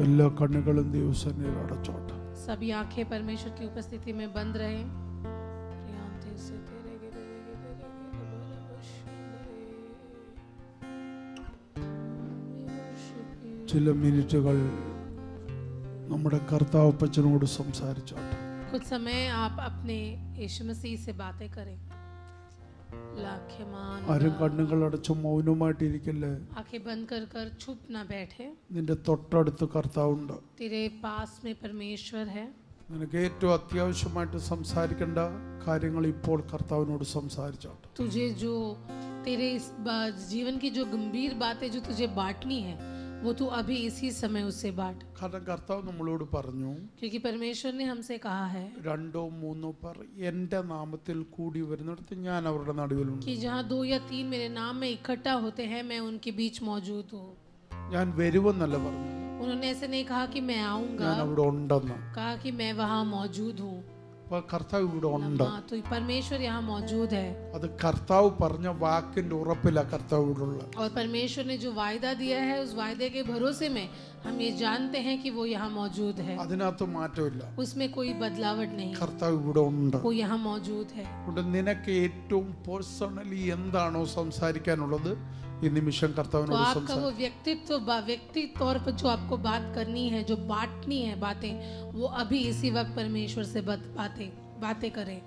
എല്ലാ കണ്ണുകളും ദൈവസന്നിധിയിൽ അടച്ചോട്ടെ. सभी आंखें परमेश्वर की उपस्थिति में बंद रहे. ചില മിനിറ്റുകൾ നമ്മുടെ കർത്താവ് അപ്പച്ചനോട് സംസാരിച്ചോട്ടെ. कुछ समय आप अपने यीशु मसीह से बातें करें. ആരും കണ്ണുകൾ അടച്ച് മൗനമായിട്ടിരിക്കല്ലേ. आंखें बंद कर कर चुप ना बैठे. നിന്റെ തൊട്ടടുത്ത് കർത്താവുണ്ട്. तेरे पास में परमेश्वर है. നിനക്ക് ഏറ്റവും അത്യാവശ്യമായിട്ട് സംസാരിക്കേണ്ട കാര്യങ്ങൾ ഇപ്പോൾ കർത്താവിനോട് സംസാരിച്ചോട്ടെ. तुझे जो तेरे इस जीवन की जो गंभीर बातें जो तुझे बांटनी है वो तू अभी इसी समय उससे बांट. കാരണം കർത്താവ് നമ്മളോട് പറഞ്ഞു, क्योंकि परमेश्वर ने हमसे कहा है രണ്ടോ മൂന്നോ പേർ എൻ്റെ നാമത്തിൽ കൂടി വരുന്നിടത്ത് ഞാൻ അവരുടെ നടുവിലുണ്ട്. कि जहाँ 2 या 3 मेरे नाम में इकट्ठा होते हैं मैं उनके बीच मौजूद हूँ. ഞാൻ വരുമെന്നല്ല പറഞ്ഞു, उन्होंने ऐसे नहीं कहा कि मैं आऊंगा, ഞാൻ അവിടെ ഉണ്ടെന്ന്. कहा कि मैं वहाँ मौजूद हूँ. അപ്പോൾ കർത്താവ് ഇവിടെ ഉണ്ട്. तो परमेश्वर यहाँ मौजूद है. അത് കർത്താവ് പറഞ്ഞ വാക്കിന്റെ ഉറപ്പിലാണ് കർത്താവ് ഇവിടെ ഉള്ളത്. और परमेश्वर ने जो वायदा दिया है उस वायदे के भरोसे में हम ये जानते हैं कि वो यहाँ मौजूद है. അതിനകത്ത് മാറ്റമില്ല. उसमें कोई बदलावट नहीं. കർത്താവ് ഇവിടെ ഉണ്ട്. वो यहाँ मौजूद है. ഇവിടെ നിനക്ക് ഏറ്റവും പേഴ്സണലി എന്താണോ സംസാരിക്കാനുള്ളത് ഈ നിമിഷം കർത്താവിനോട് तो आपका സംസാരിക്കുക. वो व्यक्तित्व तौर पर जो आपको बात करनी है, जो बांटनी है बातें, वो अभी इसी वक्त परमेश्वर से बातें करें.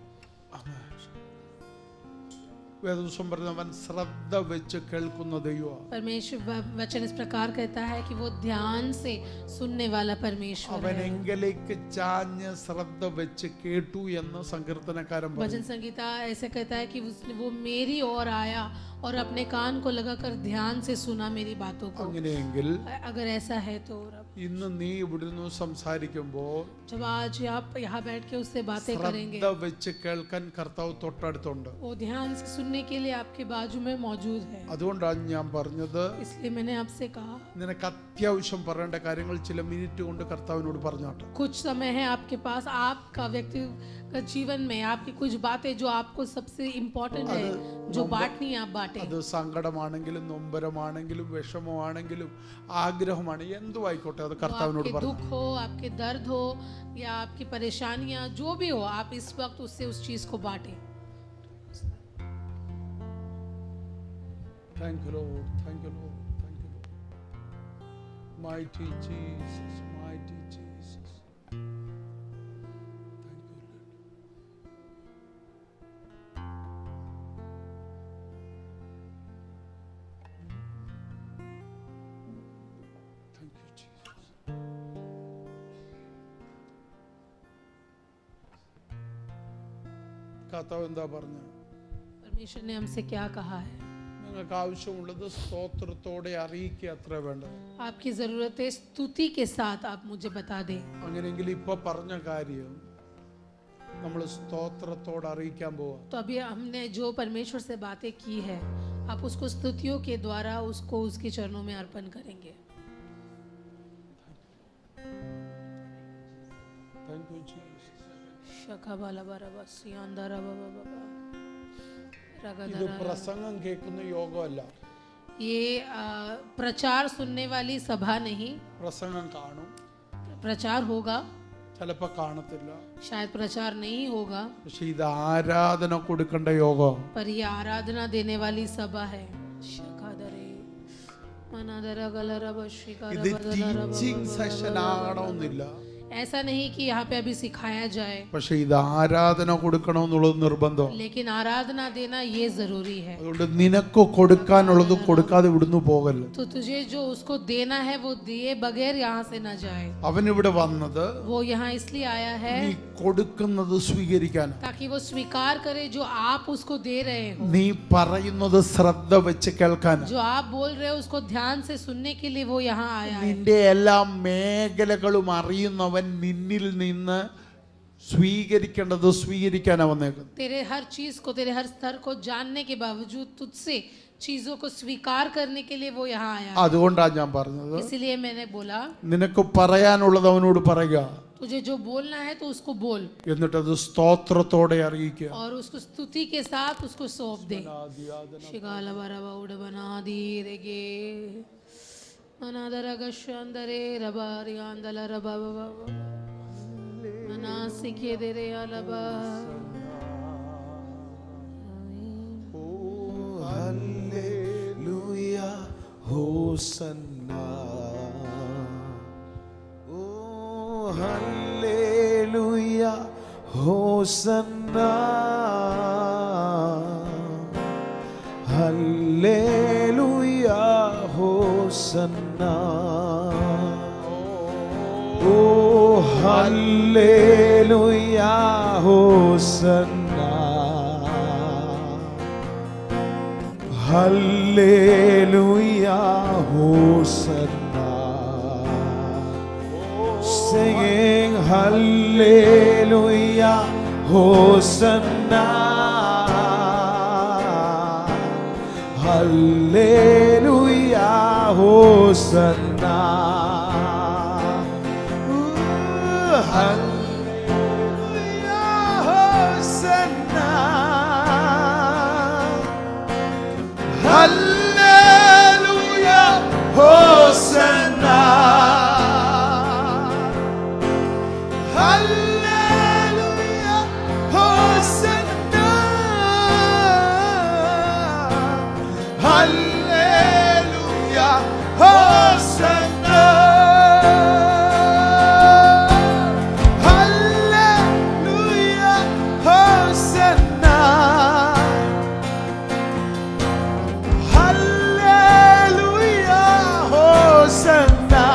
വേദപുസ്തകം പറഞ്ഞവൻ ശ്രദ്ധ വെച്ച് കേൾക്കുന്ന ദൈവമാണ്. परमेश्वर वचन इस प्रकार कहता है कि वो ध्यान से सुनने वाला परमेश्वर അവൻ है. എങ്കിലേക്ക് ചാഞ്ഞ് ശ്രദ്ധ വെച്ച് കേട്ടു എന്ന് സങ്കീർത്തനക്കാരൻ പറഞ്ഞു. भजन संगीता ऐसे कहता है कि वो मेरी ओर आया और अपने कान को लगाकर ध्यान से सुना मेरी बातों को. അങ്ങനെയെങ്കിൽ अगर ऐसा है तो ഇന്ന് നീ ഇവിടുന്ന് സംസാരിക്കുമ്പോൾ जब आज आप यहाँ बैठ के उससे बातें करेंगे, ശ്രദ്ധ വെച്ച് കേൾക്കാൻ കർത്താവ് തൊട്ടടുത്തുണ്ട്. वो ध्यान से सुनने के लिए आपके बाजू में मौजूद है. അതുകൊണ്ടാണ് ഞാൻ പറഞ്ഞത്, इसलिए मैंने आपसे कहा നിനക്ക് അത്യാവശ്യം പറയേണ്ട കാര്യങ്ങൾ ചില മിനിറ്റ് കൊണ്ട് കർത്താവിനോട് പറഞ്ഞോട്ടെ. कुछ समय है आपके पास, आपका व्यक्तिगत जीवन में आपकी कुछ बातें जो आपको सबसे इम्पोर्टेंट है, जो बांटनी आप बांटे. അത് സങ്കടമാണെങ്കിലും നൊമ്പരമാണെങ്കിലും വിഷമമാണെങ്കിലും ആഗ്രഹമാണ് എന്തുമായിക്കോട്ടെ അത് കർത്താവിനോട് आपके പറഞ്ഞു. दुख हो, आपके दर्द हो या आपकी परेशानियां जो भी हो, आप इस वक्त उससे उस चीज को बांटे. Thank you Lord, thank you Lord, thank you Lord. Mighty Jesus, mighty Jesus. Thank you Lord. Thank you Jesus. കർത്താവ് എന്താ പറഞ്ഞ? परमेश्वर ने हमसे क्या कहा है? നിങ്ങൾക്ക് ആവശ്യമുള്ളത് സ്തോത്രത്തോടെ അറിയിക്കുക അത്ര വേണ്ടത്. आपकी जरूरतें स्तुति के साथ आप मुझे बता दें. അങ്ങനെയെങ്കിൽ ഇപ്പൊ പറഞ്ഞ കാര്യം നമ്മൾ സ്തോത്രത്തോടെ അറിയിക്കാൻ പോവാ. तो अभी हमने जो परमेश्वर से बातें की है, आप उसको स्तुतियों के द्वारा उसको उसके चरणों में अर्पण करेंगे. Thank you Jesus. ഇത് പ്രസംഗം കേൾക്കുന്ന യോഗമല്ല. ये प्रचार सुनने वाली सभा नहीं. പ്രസംഗം കാണും, प्रचार होगा, ചിലപ്പോ കാണത്തില്ല. शायद प्रचार नहीं होगा, പക്ഷെ ഇത് ആരാധന കൊടുക്കേണ്ട യോഗം. पर ये आराधना देने वाली सभा है. ഇത് ടീച്ചിങ് സെഷൻ ആകണമെന്നില്ല. ऐसा नहीं कि यहाँ पे अभी सिखाया जाए, പക്ഷെ ഇത് ആരാധന കൊടുക്കണമെന്നുള്ളത് നിർബന്ധം. लेकिन आराधना देना ये जरूरी है. അതുകൊണ്ട് നിനക്ക് കൊടുക്കാനുള്ളത് കൊടുക്കാതെ ഇവിടുന്ന് പോകല്ല. तो तुझे जो उसको देना है वो दिए बगैर यहाँ से न जाए. അവൻ ഇവിടെ വന്നത് वो यहाँ इसलिए आया है നീ കൊടുക്കുന്നത് സ്വീകരിക്കാൻ. ताकि वो स्वीकार करे जो आप उसको दे रहे हो. നീ പറയുന്നത് ശ്രദ്ധ വെച്ച് കേൾക്കാൻ. जो आप बोल रहे हो उसको ध्यान से सुनने के लिए वो यहाँ आया है. നിന്റെ എല്ലാ മേഖലകളും അറിയുന്നവൻ നിന്നിൽ നിന്ന് സ്വീകരിക്കേണ്ടത് സ്വീകരിക്കാനാ വന്നേക്കുന്നത്. तेरे हर चीज को, तेरे हर स्तर को जानने के बावजूद तुझसे चीजों को स्वीकार करने के लिए वो यहाँ आया है. അതുകൊണ്ടാണ് ഞാൻ പറഞ്ഞത്, इसलिए मैंने बोला നിനക്ക് പറയാനുള്ളത് അവനോട് പറയുക, तुझे जो बोलना है तो उसको बोल, എന്നിട്ട് അത് സ്തോത്രത്തോടെ അറിയിക്കുക. और उसको स्तुति के साथ उसको सौंप दे. शिगाला बराबा उड़ बना दी रेगे Manadaragashandare rabari andala rababa. Manasike dere alaba. Oh, hallelujah, Hosanna. Oh, hallelujah, Hosanna. Hallelujah, Hosanna. Oh, hallelujah, Hosanna. Hallelujah, Hosanna. Singing hallelujah, Hosanna. Hallelujah, Hosanna. Hallelujah, Hosanna. Hallelujah, Hosanna. Hallelujah, Hosanna. Hallelujah, Hosanna. Hallelujah, Hosanna. Hallelujah, Hosanna.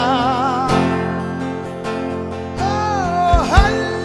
Oh, hallelujah.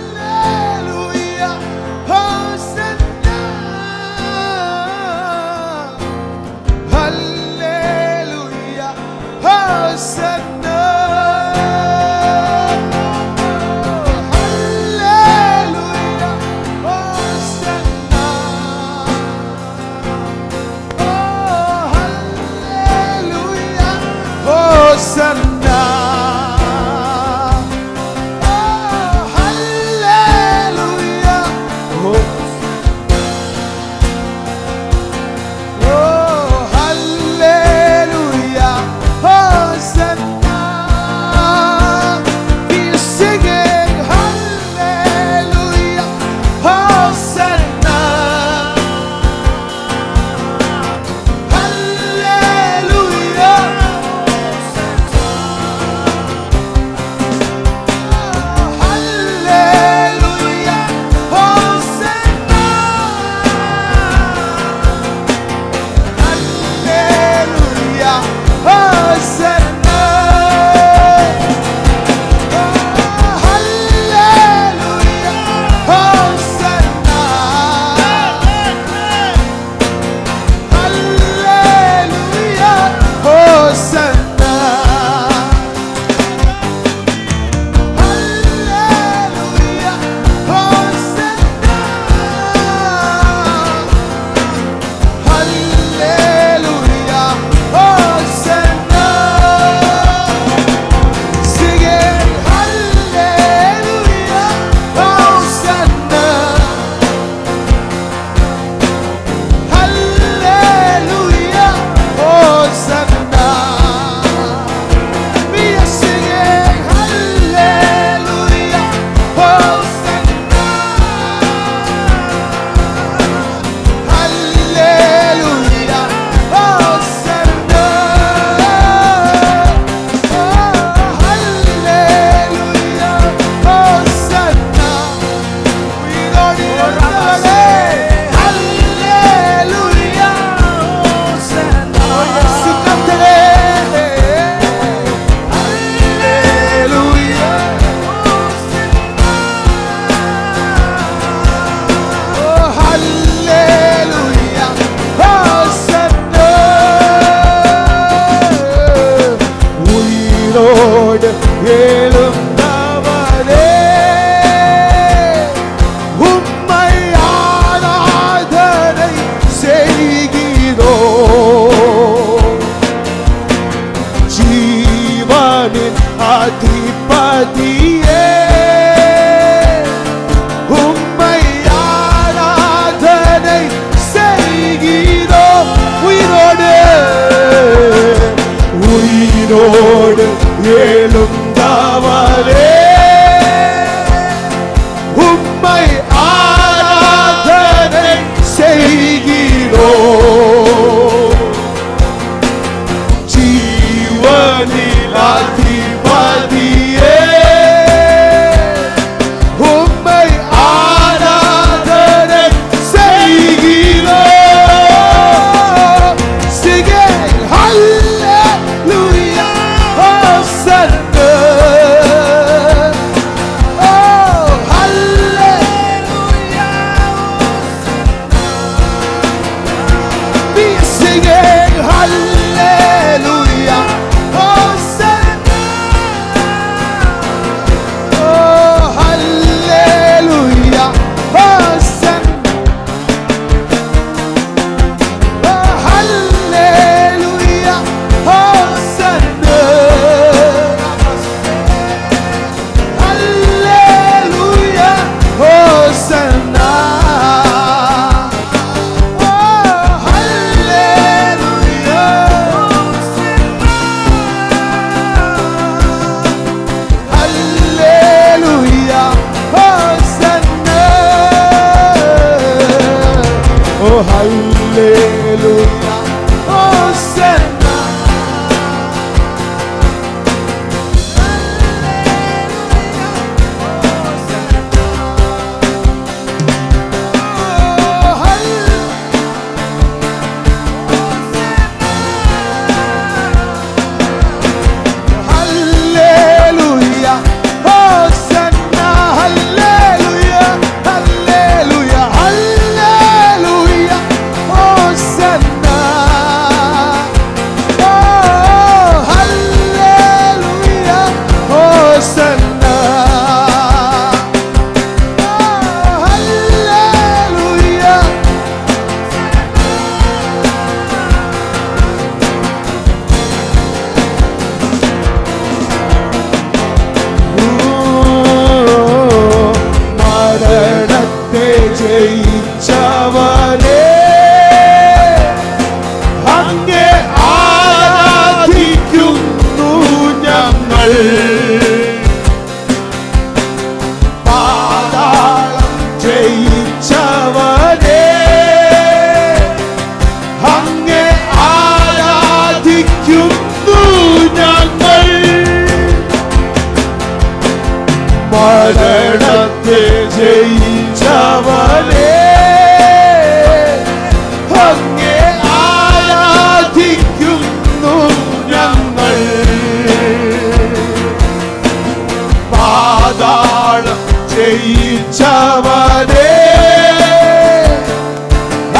രക്ഷിച്ചവനെ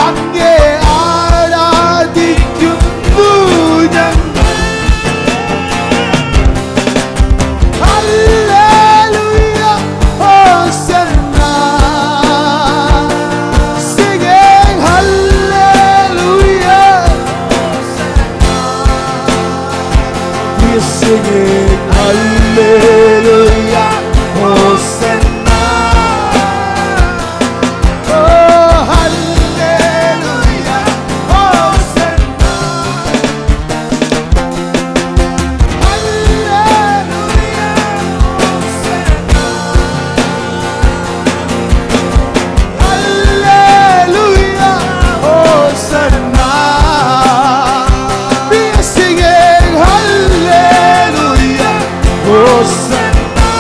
അങ്ങേ ആരാധിക്കുന്നു ഞങ്ങൾ. Hallelujah ഹോസന്ന. Singing hallelujah. We're singing hallelujah Hosanna. Oh hallelujah Hosanna. Hallelujah Hosanna. Hallelujah Hosanna. We are singing hallelujah Hosanna.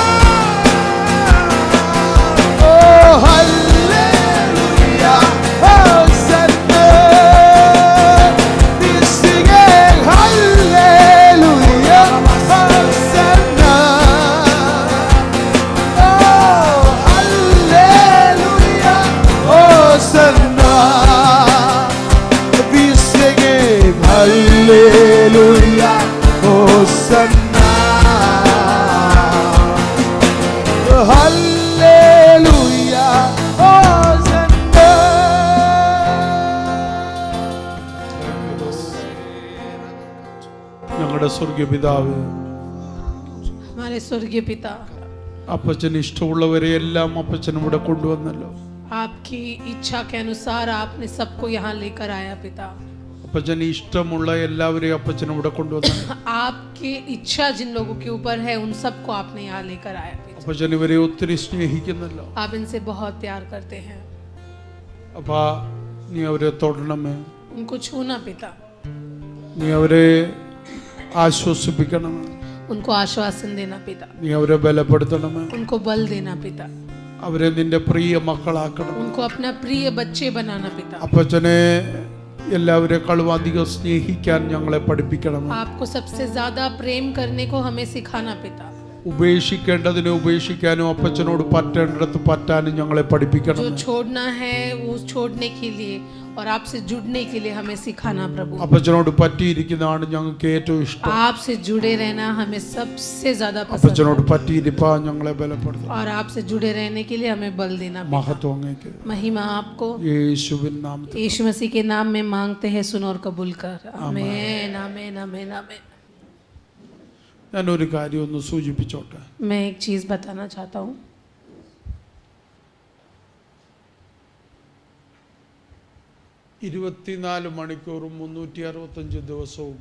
Oh hallelujah Hosanna. We are singing hallelujah Hosanna. Oh hallelujah Hosanna. We are singing hallelujah Hosanna. Hallelujah Hosanna. ഞങ്ങളുടെ സ്വർഗീയ പിതാവ്, हमारे स्वर्गीय पिता, അപ്പച്ചന് ഇഷ്ടമുള്ളവരെ എല്ലാം അപ്പച്ചനും ഇവിടെ കൊണ്ടുവന്നല്ലോ. आपकी इच्छा के अनुसार आपने सबको यहाँ लेकर आया पिता. അപ്പച്ചന് ഇഷ്ടമുള്ള എല്ലാവരെയും അപ്പച്ചനും ഇവിടെ കൊണ്ടുവന്നു. आपकी इच्छा जिन लोगों के ऊपर है उन सबको आपने यहाँ लेकर आया पिता. അപ്പച്ചൻ ഇവരെ ഒത്തിരി സ്നേഹിക്കുന്നല്ലോ. आप इनसे बहुत प्यार करते हैं. അപ്പാ നീ അവരെ തൊടണമേ, उनको छूना पिता, നീ അവരെ ആശ്വസിപ്പിക്കണമേ, उनको आश्वासन देना पिता, നീ അവരെ ബലപ്പെടുത്തണമേ, उनको बल देना पिता, അവരെ നിന്റെ പ്രിയ മക്കളാക്കണം. उनको अपना प्रिय बच्चे बनाना पिता. അപ്പച്ചനെ എല്ലാവരെക്കാളും അധികം സ്നേഹിക്കാൻ ഞങ്ങളെ പഠിപ്പിക്കണം. आपको सबसे ज्यादा प्रेम करने को हमें सिखाना पिता. ഉപേക്ഷിക്കേണ്ടതിനെ ഉപേക്ഷിക്കാനും അപ്പച്ചനോട് പറ്റേണ്ടിടത്ത് പറ്റാനും ഞങ്ങളെ പഠിപ്പിക്കണം. जो छोड़ना है वो छोड़ने के लिए और आपसे जुड़ने के लिए हमें सिखाना प्रभु. അപ്പച്ചനോട് പറ്റിയിരിക്കുന്നതാണ് ഞങ്ങൾക്ക് ഏറ്റവും ഇഷ്ടം. आपसे जुड़े रहना हमें सबसे ज्यादा पसंद അപ്പച്ചനോട് है. പറ്റിയിരിപ്പാ ഞങ്ങളെ ബലപ്പെടുത്തും. और आपसे जुड़े रहने के लिए हमें बल देना पिता. മഹത്വം അങ്ങേക്ക്. महिमा आपको യേശുവിൻ നാമത്തിൽ यीशु मसीह के नाम में मांगते हैं, सुनो और कबूल कर. आमीन आमीन आमीन आमीन. ഞാനൊരു കാര്യം ഒന്ന് സൂചിപ്പിച്ചോട്ടെ. मैं एक चीज बताना चाहता हूँ. 24 മണിക്കൂറും 365 ദിവസവും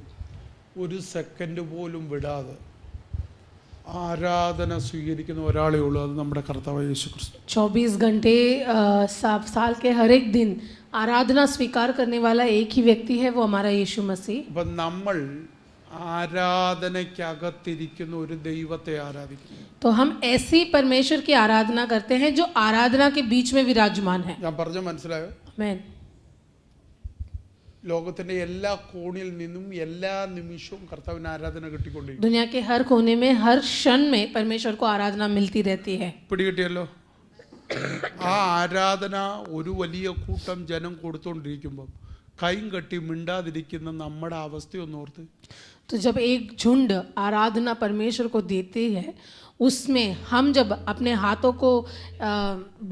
ഒരു സെക്കൻഡ് പോലും വിടാതെ ആരാധന സ്വീകരിക്കുന്ന ഒരാളേ ഉള്ളൂ, അത് നമ്മുടെ കർത്താവായ യേശു ക്രിസ്തു. 24 घंटे साल के हर एक दिन आराधना स्वीकार करने वाला एक ही व्यक्ति है, वो हमारा यीशु मसीह. അപ്പം നമ്മൾ ആരാധനയ്ക്കകത്തിരിക്കുന്ന ഒരു ദൈവത്തെ ആരാധിക്കുന്നു. तो हम ऐसी परमेश्वर की आराधना करते हैं जो आराधना के बीच में विराजमान है. ഞാൻ പറഞ്ഞ മനസ്സിലായോ? आमीन. ലോകത്തിന്റെ എല്ലാ കോണിൽ നിന്നും എല്ലാ നിമിഷവും കർത്താവിന് ആരാധന കിട്ടിക്കൊണ്ടിരിക്കും. दुनिया के हर कोने में हर क्षण में परमेश्वर को आराधना मिलती रहती है. പിടികിട്ടിയല്ലോ? ആ ആരാധന ഒരു വലിയ കൂട്ടം ജനം കൊടുത്തോണ്ടിരിക്കുമ്പോൾ കൈയും കെട്ടി മിണ്ടാതിരിക്കുന്ന നമ്മുടെ അവസ്ഥയൊന്ന് ഓർത്ത്. तो जब एक झुंड आराधना परमेश्वर को देते हैं, उसमें हम जब अपने हाथों को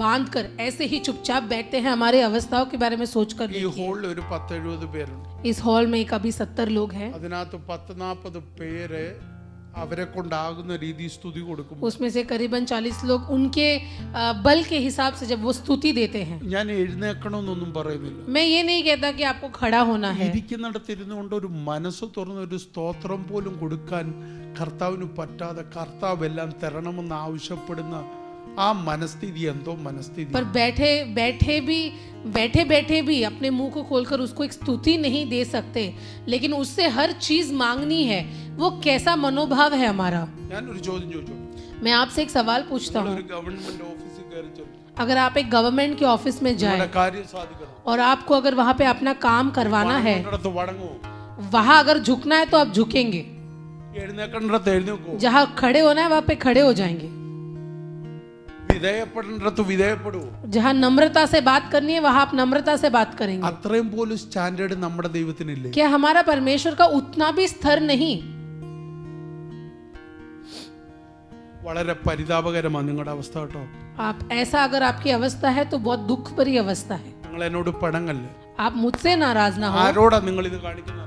बांधकर ऐसे ही चुपचाप बैठते हैं, हमारे अवस्थाओं के बारे में सोचकर ഈ देखिए. ഹോളിൽ ഒരു 10-70 പേരുണ്ട്. इस हॉल में कभी 70 लोग हैं. അതിനകത്ത് 10-40 പേര് അവരെ കൊണ്ടാകുന്ന രീതി സ്തുതി കൊടുക്കും. उसमें से करीबन 40 लोग उनके बल के हिसाब से जब वो स्तुति देते हैं. ഞാൻ എഴുന്നേക്കണമെന്നൊന്നും പറയുന്നില്ല. मैं ये नहीं कहता कि आपको खड़ा होना है. ഇരിക്കുന്നിടത്തിരുന്നുകൊണ്ട് ഒരു മനസ്സ് തുറന്ന് ഒരു സ്തോത്രം പോലും കൊടുക്കാൻ കർത്താവിന് പറ്റാതെ കർത്താവ് എല്ലാം തരണമെന്ന് ആവശ്യപ്പെടുന്ന ആ മനസ്ഥിതി എന്തോ മനസ്ഥിതി. पर बैठे बैठे भी अपने मुंह को खोलकर उसको एक स्तुति नहीं दे सकते, लेकिन उससे हर चीज मांगनी है. वो कैसा मनोभाव है हमारा? ഞാനൊരു ചോദ്യം ചോദിച്ചു. मैं आपसे एक सवाल पूछता हूँ. ഒരു ഗവൺമെന്റ് ഓഫീസിൽ കയറി ചെല്ലും, अगर आप एक गवर्नमेंट के ऑफिस में നിങ്ങളുടെ जाए കാര്യം സാധിക്കണം, और आपको अगर वहां पे अपना काम करवाना है, വണങ്ങേണ്ടിടത്ത് വണങ്ങുമോ? वहां अगर झुकना है तो आप झुकेंगे, എഴുന്നേക്കേണ്ടിടത്ത് എഴുന്നേക്കോ? जहां खड़े होना है वहां पे खड़े हो जाएंगे. ഈ വിധേയപ്പെടേണ്ടത് വിധേയപ്പെടൂ. जहाँ नम्रता से बात करनी है वहाँ आप नम्रता से बात करेंगे. അത്രയും പോലും സ്റ്റാൻഡേർഡ് നമ്മുടെ ദൈവത്തിനില്ലേ? क्या हमारा परमेश्वर का उतना भी स्तर नहीं? വളരെ പരിതാപകരമാണ് നിങ്ങളുടെ അവസ്ഥ കേട്ടോ. आप ऐसा अगर आपकी अवस्था है तो बहुत दुख भरी अवस्था है. നിങ്ങൾ എന്നോട് പടങ്ങല്ലേ. आप मुझसे नाराज ना हो. ആരോടാ നിങ്ങൾ ഇത് കാണിക്കുന്നത്?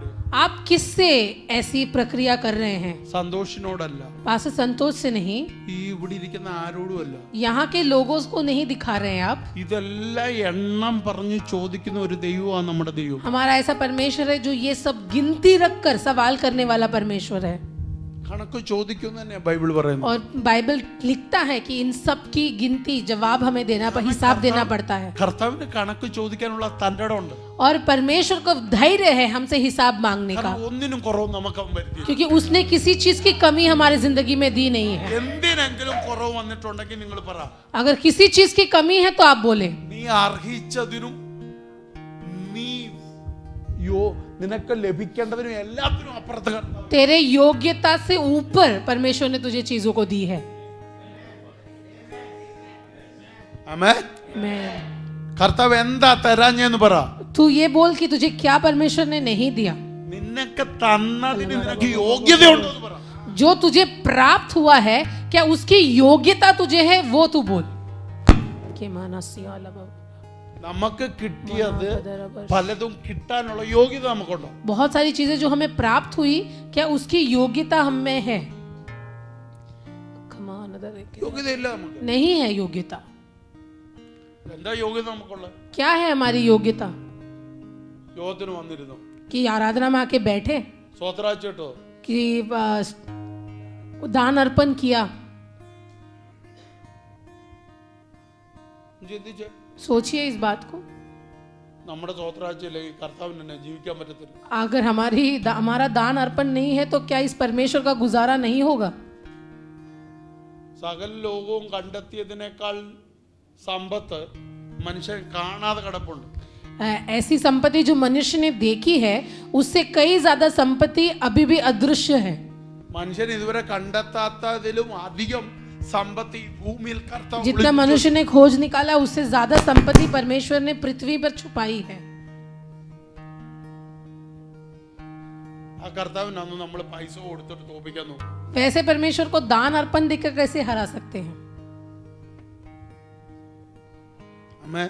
आप किससे ऐसी प्रक्रिया कर रहे हैं? സന്തോഷിനോടല്ല, पास संतोष से नहीं, ഈ ഇവിടെ ഇരിക്കുന്ന ആരോടും അല്ല. यहाँ के लोगों को नहीं दिखा रहे हैं आप. ഇതെല്ലാം എണ്ണം പറഞ്ഞ് ചോദിക്കുന്ന ഒരു ദൈവമാണ് നമ്മുടെ ദൈവം. हमारा ऐसा परमेश्वर है जो ये सब गिनती रखकर सवाल करने वाला परमेश्वर है. കണക്ക് ചോദിക്കുന്നു തന്നെ ബൈബിൾ പറയുന്നു. और बाइबल लिखता है कि इन सब की गिनती जवाब हमें देना हिसाब देना पड़ता है. കർത്താവിന് കണക്ക് ചോദിക്കാനുള്ള തന്റെ ഇടമുണ്ട്. और परमेश्वर को धैर्य है हमसे हिसाब मांगने का, കാരണം ഒന്നിനും കുറവ് നമുക്ക് അവൻ വരുത്തിയില്ല. क्योंकि उसने किसी चीज की कमी हमारी जिंदगी में दी नहीं है. എന്തിനെങ്കിലും കുറവ് വന്നിട്ടുണ്ടെങ്കിൽ നിങ്ങൾ പറ. अगर किसी चीज की कमी है तो आप बोले. നീ അർഹിച്ചതിനും നീ നിനക്ക് ലഭിക്കേണ്ടതിനും എല്ലാത്തിനും അപ്പുറത്ത് കർത്താവ്. तेरे योग्यता से ऊपर परमेश्वर ने तुझे चीजों को दी है. ആമേൻ. मैं കർത്താവ് എന്താ തരാഞ്ഞെന്ന് പറ. तू ये बोल कि तुझे क्या परमेश्वर ने नहीं दिया. നിനക്ക് തന്നതിന് നിനക്ക് യോഗ്യതയുണ്ടോ എന്ന് പറ. जो तुझे प्राप्त हुआ है क्या उसकी योग्यता तुझे है वो तू बोल. के माना सियाला बाबा. നമുക്ക് കിട്ടിയത് പലതും കിട്ടാനുള്ള യോഗ്യത നമുക്കുണ്ടോ? बहुत सारी चीजें जो हमें प्राप्त हुई क्या उसकी योग्यता हम में है? യോഗ്യതയില്ല നമുക്ക്. नहीं है योग्यता. എന്താ യോഗ്യത നമുക്കുള്ളത്? क्या है हमारी योग्यता? യോഗത്തിന് വന്നിരുന്നു, कि आराधना में आके बैठे, സ്വത്രാച്ചിട്ടോ, कि दान अर्पण किया. ചിന്തിച്ച് सोचिए इस बात को. നമ്മുടെ സ്വത്രാച്ചില്ലെങ്കിൽ കർത്താവിന് തന്നെ ജീവിക്കാൻ പറ്റത്തില്ല. अगर हमारा दान अर्पण नहीं है तो क्या इस परमेश्वर का गुजारा नहीं होगा? സകല ലോകവും കണ്ടെത്തിയതിനേക്കാൾ സമ്പത്ത് മനുഷ്യൻ കാണാതെ കിടപ്പുണ്ട്. ऐसी संपत्ति जो मनुष्य ने देखी है उससे कई ज्यादा संपत्ति अभी भी अदृश्य है. മനുഷ്യൻ ഇതുവരെ കണ്ടെത്താത്തതിലും അധികം संपत्ति भूमिയിൽ കർത്താവ് जितना मनुष्य ने खोज निकाला उससे ज्यादा संपत्ति परमेश्वर ने पृथ्वी पर छुपाई है. ആ കർത്താവിന് അന്ന് നമ്മൾ പൈസ കൊടുത്തിട്ട് തോപ്പിക്കാൻ നോക്കും. वैसे परमेश्वर को दान अर्पण देकर कैसे हरा सकते हैं? അമ്മേ,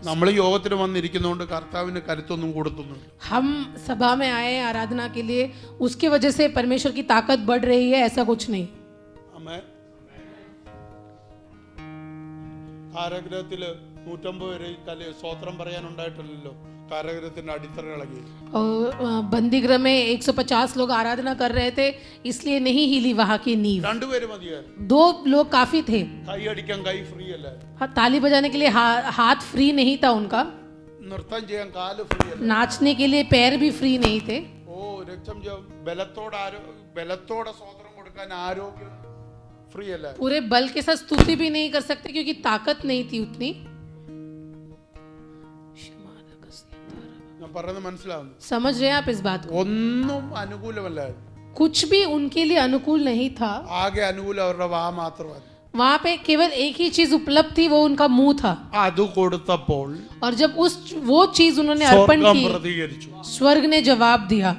നമ്മൾ യോഗത്തിന് വന്നിരിക്കുന്നതുകൊണ്ട് കർത്താവിന് കരുത്തൊന്നും കൊടുത്തൊന്നും. हम सभा में आए हैं आराधना के लिए, उसकी वजह से परमेश्वर की ताकत बढ़ रही है ऐसा कुछ नहीं. അമ്മേ, കാരാഗൃഹത്തില് 150 പേര് സ്വത്രം പറയാനുണ്ടായിട്ടില്ലല്ലോ. കാരാഗൃഹത്തിന്റെ അടിത്തറ ഇളകി. और बंदीगृह में 150 लोग आराधना कर रहे थे इसलिए नहीं हिली वहां की नींव. 2 പേര് മതിയായിരുന്നു. 2 लोग काफी थे. കൈ അടിക്കാൻ കൈ ഫ്രീ അല്ല, ताली बजाने के लिए हाथ फ्री नहीं था उनका. നൃത്തം ചെയ്യാൻ കാല് ഫ്രീ അല്ല, नाचने के लिए पैर भी फ्री नहीं थे. ഓ രക്തം ബലത്തോടെ സ്വതന്ത്രം കൊടുക്കാൻ ആരോഗ്യം ഫ്രീ അല്ല. पूरे बल के साथ स्तुति भी नहीं कर सकते क्योंकि ताकत नहीं थी उतनी. ഞാൻ പറയുന്നത് മനസ്സിലാവുന്നു? समझ रहे हैं आप इस बात को? ഒന്നും അനുകൂലമല്ല. कुछ भी उनके लिए अनुकूल नहीं था. ആകെ അനുകൂലം അവരുടെ വാ മാത്രമാണ്. वहां पे केवल एक ही चीज उपलब्ध थी, वो उनका मुंह था. അത് കൊടുത്തപ്പോൾ और जब वो चीज उन्होंने अर्पण സ്വർഗ്ഗം की, പ്രതികരിച്ചു. स्वर्ग ने जवाब दिया.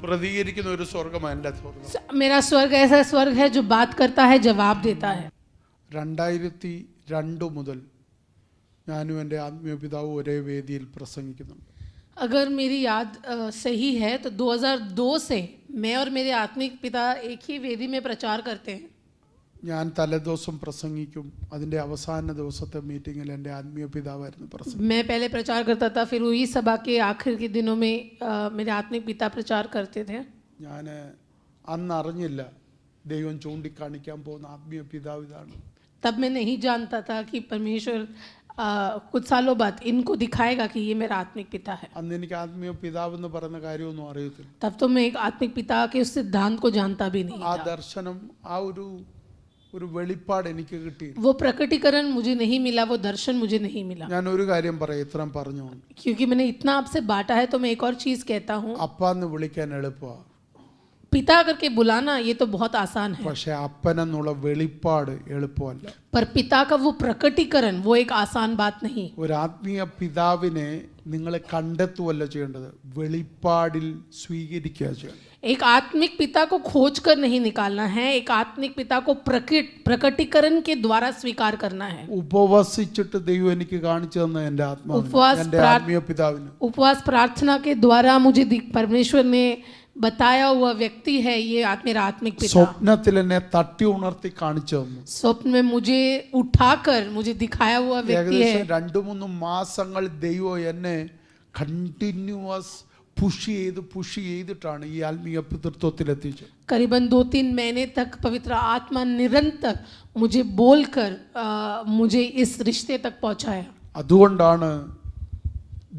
പ്രതികരിക്കുന്ന ഒരു സ്വർഗ്ഗമാണ് എൻ്റെ സ്വർഗ്ഗം. मेरा स्वर्ग ऐसा स्वर्ग है जो बात करता है, जवाब देता है. 2002 മുതൽ ഞാനും എൻ്റെ ആത്മീയ പിതാവും ഒരേ വേദിയിൽ പ്രസംഗിക്കുന്നുണ്ട്. अगर मेरी याद सही है तो 2002 से मैं और मेरे आत्मिक पिता एक ही वेदी में प्रचार करते हैं. ഞാൻ തലേദിവസം പ്രസംഗിക്കും, അതിൻ്റെ അവസാന ദിവസത്തെ മീറ്റിങ്ങിൽ എൻ്റെ ആത്മീയ പിതാവായിരുന്നു പ്രസംഗം. मैं पहले प्रचार करता था, फिर वही सभा के आखिर के दिनों में मेरे आत्मिक पिता प्रचार करते थे. ഞാൻ അന്ന് അറിഞ്ഞില്ല ദൈവം ചൂണ്ടിക്കാണിക്കാൻ പോകുന്ന ആത്മീയ പിതാവ് ഇതാണ്. तब मैं नहीं जानता था कि परमेश्वर कुछ सालों बाद इनको दिखाएगा कि ये मेरा आत्मिक पिता है. അന്ന് എനിക്ക് ആത്മീയ പിതാവ് എന്ന് പറയുന്ന കാര്യമൊന്നും അറിയത്തില്ല. तब तो मैं एक आत्मिक पिता के उस सिद्धांत को जानता भी नहीं ആ था. ദർശനം, ആ ഒരു വെളിപ്പാട് എനിക്ക് കിട്ടി. वो प्रकटीकरण मुझे नहीं मिला, वो दर्शन मुझे नहीं मिला. ഞാൻ ഒരു കാര്യം പറയാം, ഇത്രയും പറഞ്ഞു. क्योंकि मैंने इतना आपसे बांटा है तो मैं एक और चीज कहता हूँ. അപ്പാന്ന് വിളിക്കാൻ എളുപ്പമാണ്. पिता करके बुलाना ये तो बहुत आसान है, പക്ഷെ അപ്പനെന്നുള്ള വെളിപ്പാട് എളുപ്പമല്ല. पर पिता का वो प्रकटीकरण वो एक आसान बात नहीं. ഒരു ആത്മീയ പിതാവിനെ നിങ്ങൾ കണ്ടെത്തുവല്ല ചെയ്യേണ്ടത്, വെളിപ്പാടിൽ സ്വീകരിക്കുക ചെയ്യേണ്ടത്. एक आत्मिक पिता को खोज कर नहीं निकालना है, एक आत्मिक पिता को प्रकटीकरण के द्वारा स्वीकार करना है. ഉപവസിച്ചിട്ട് ദൈവം എനിക്ക് കാണിച്ചു തന്ന എൻ്റെ उपवास എൻ്റെ ആത്മീയ പിതാവിന് उपवास प्रार्थना के द्वारा मुझे परमेश्वर ने बताया हुआ व्यक्ति है ये मेरा आत्मिक पिता. സ്വപ്നത്തിൽ എന്നെ തട്ടി ഉണർത്തി കാണിച്ചു തന്നു. स्वप्न में मुझे उठाकर मुझे दिखाया हुआ व्यक्ति है. ഏകദേശം 2-3 മാസങ്ങൾ ദൈവം എന്നെ കണ്ടിന്യൂസ് പുഷ് ചെയ്തിട്ടാണ് ഈ ആത്മീയ പിതൃത്വത്തിൽ എത്തിച്ചത്. करीबन 2-3 महीने तक पवित्र आत्मा निरंतर मुझे बोलकर मुझे इस रिश्ते तक पहुंचाया. അതുകൊണ്ടാണ്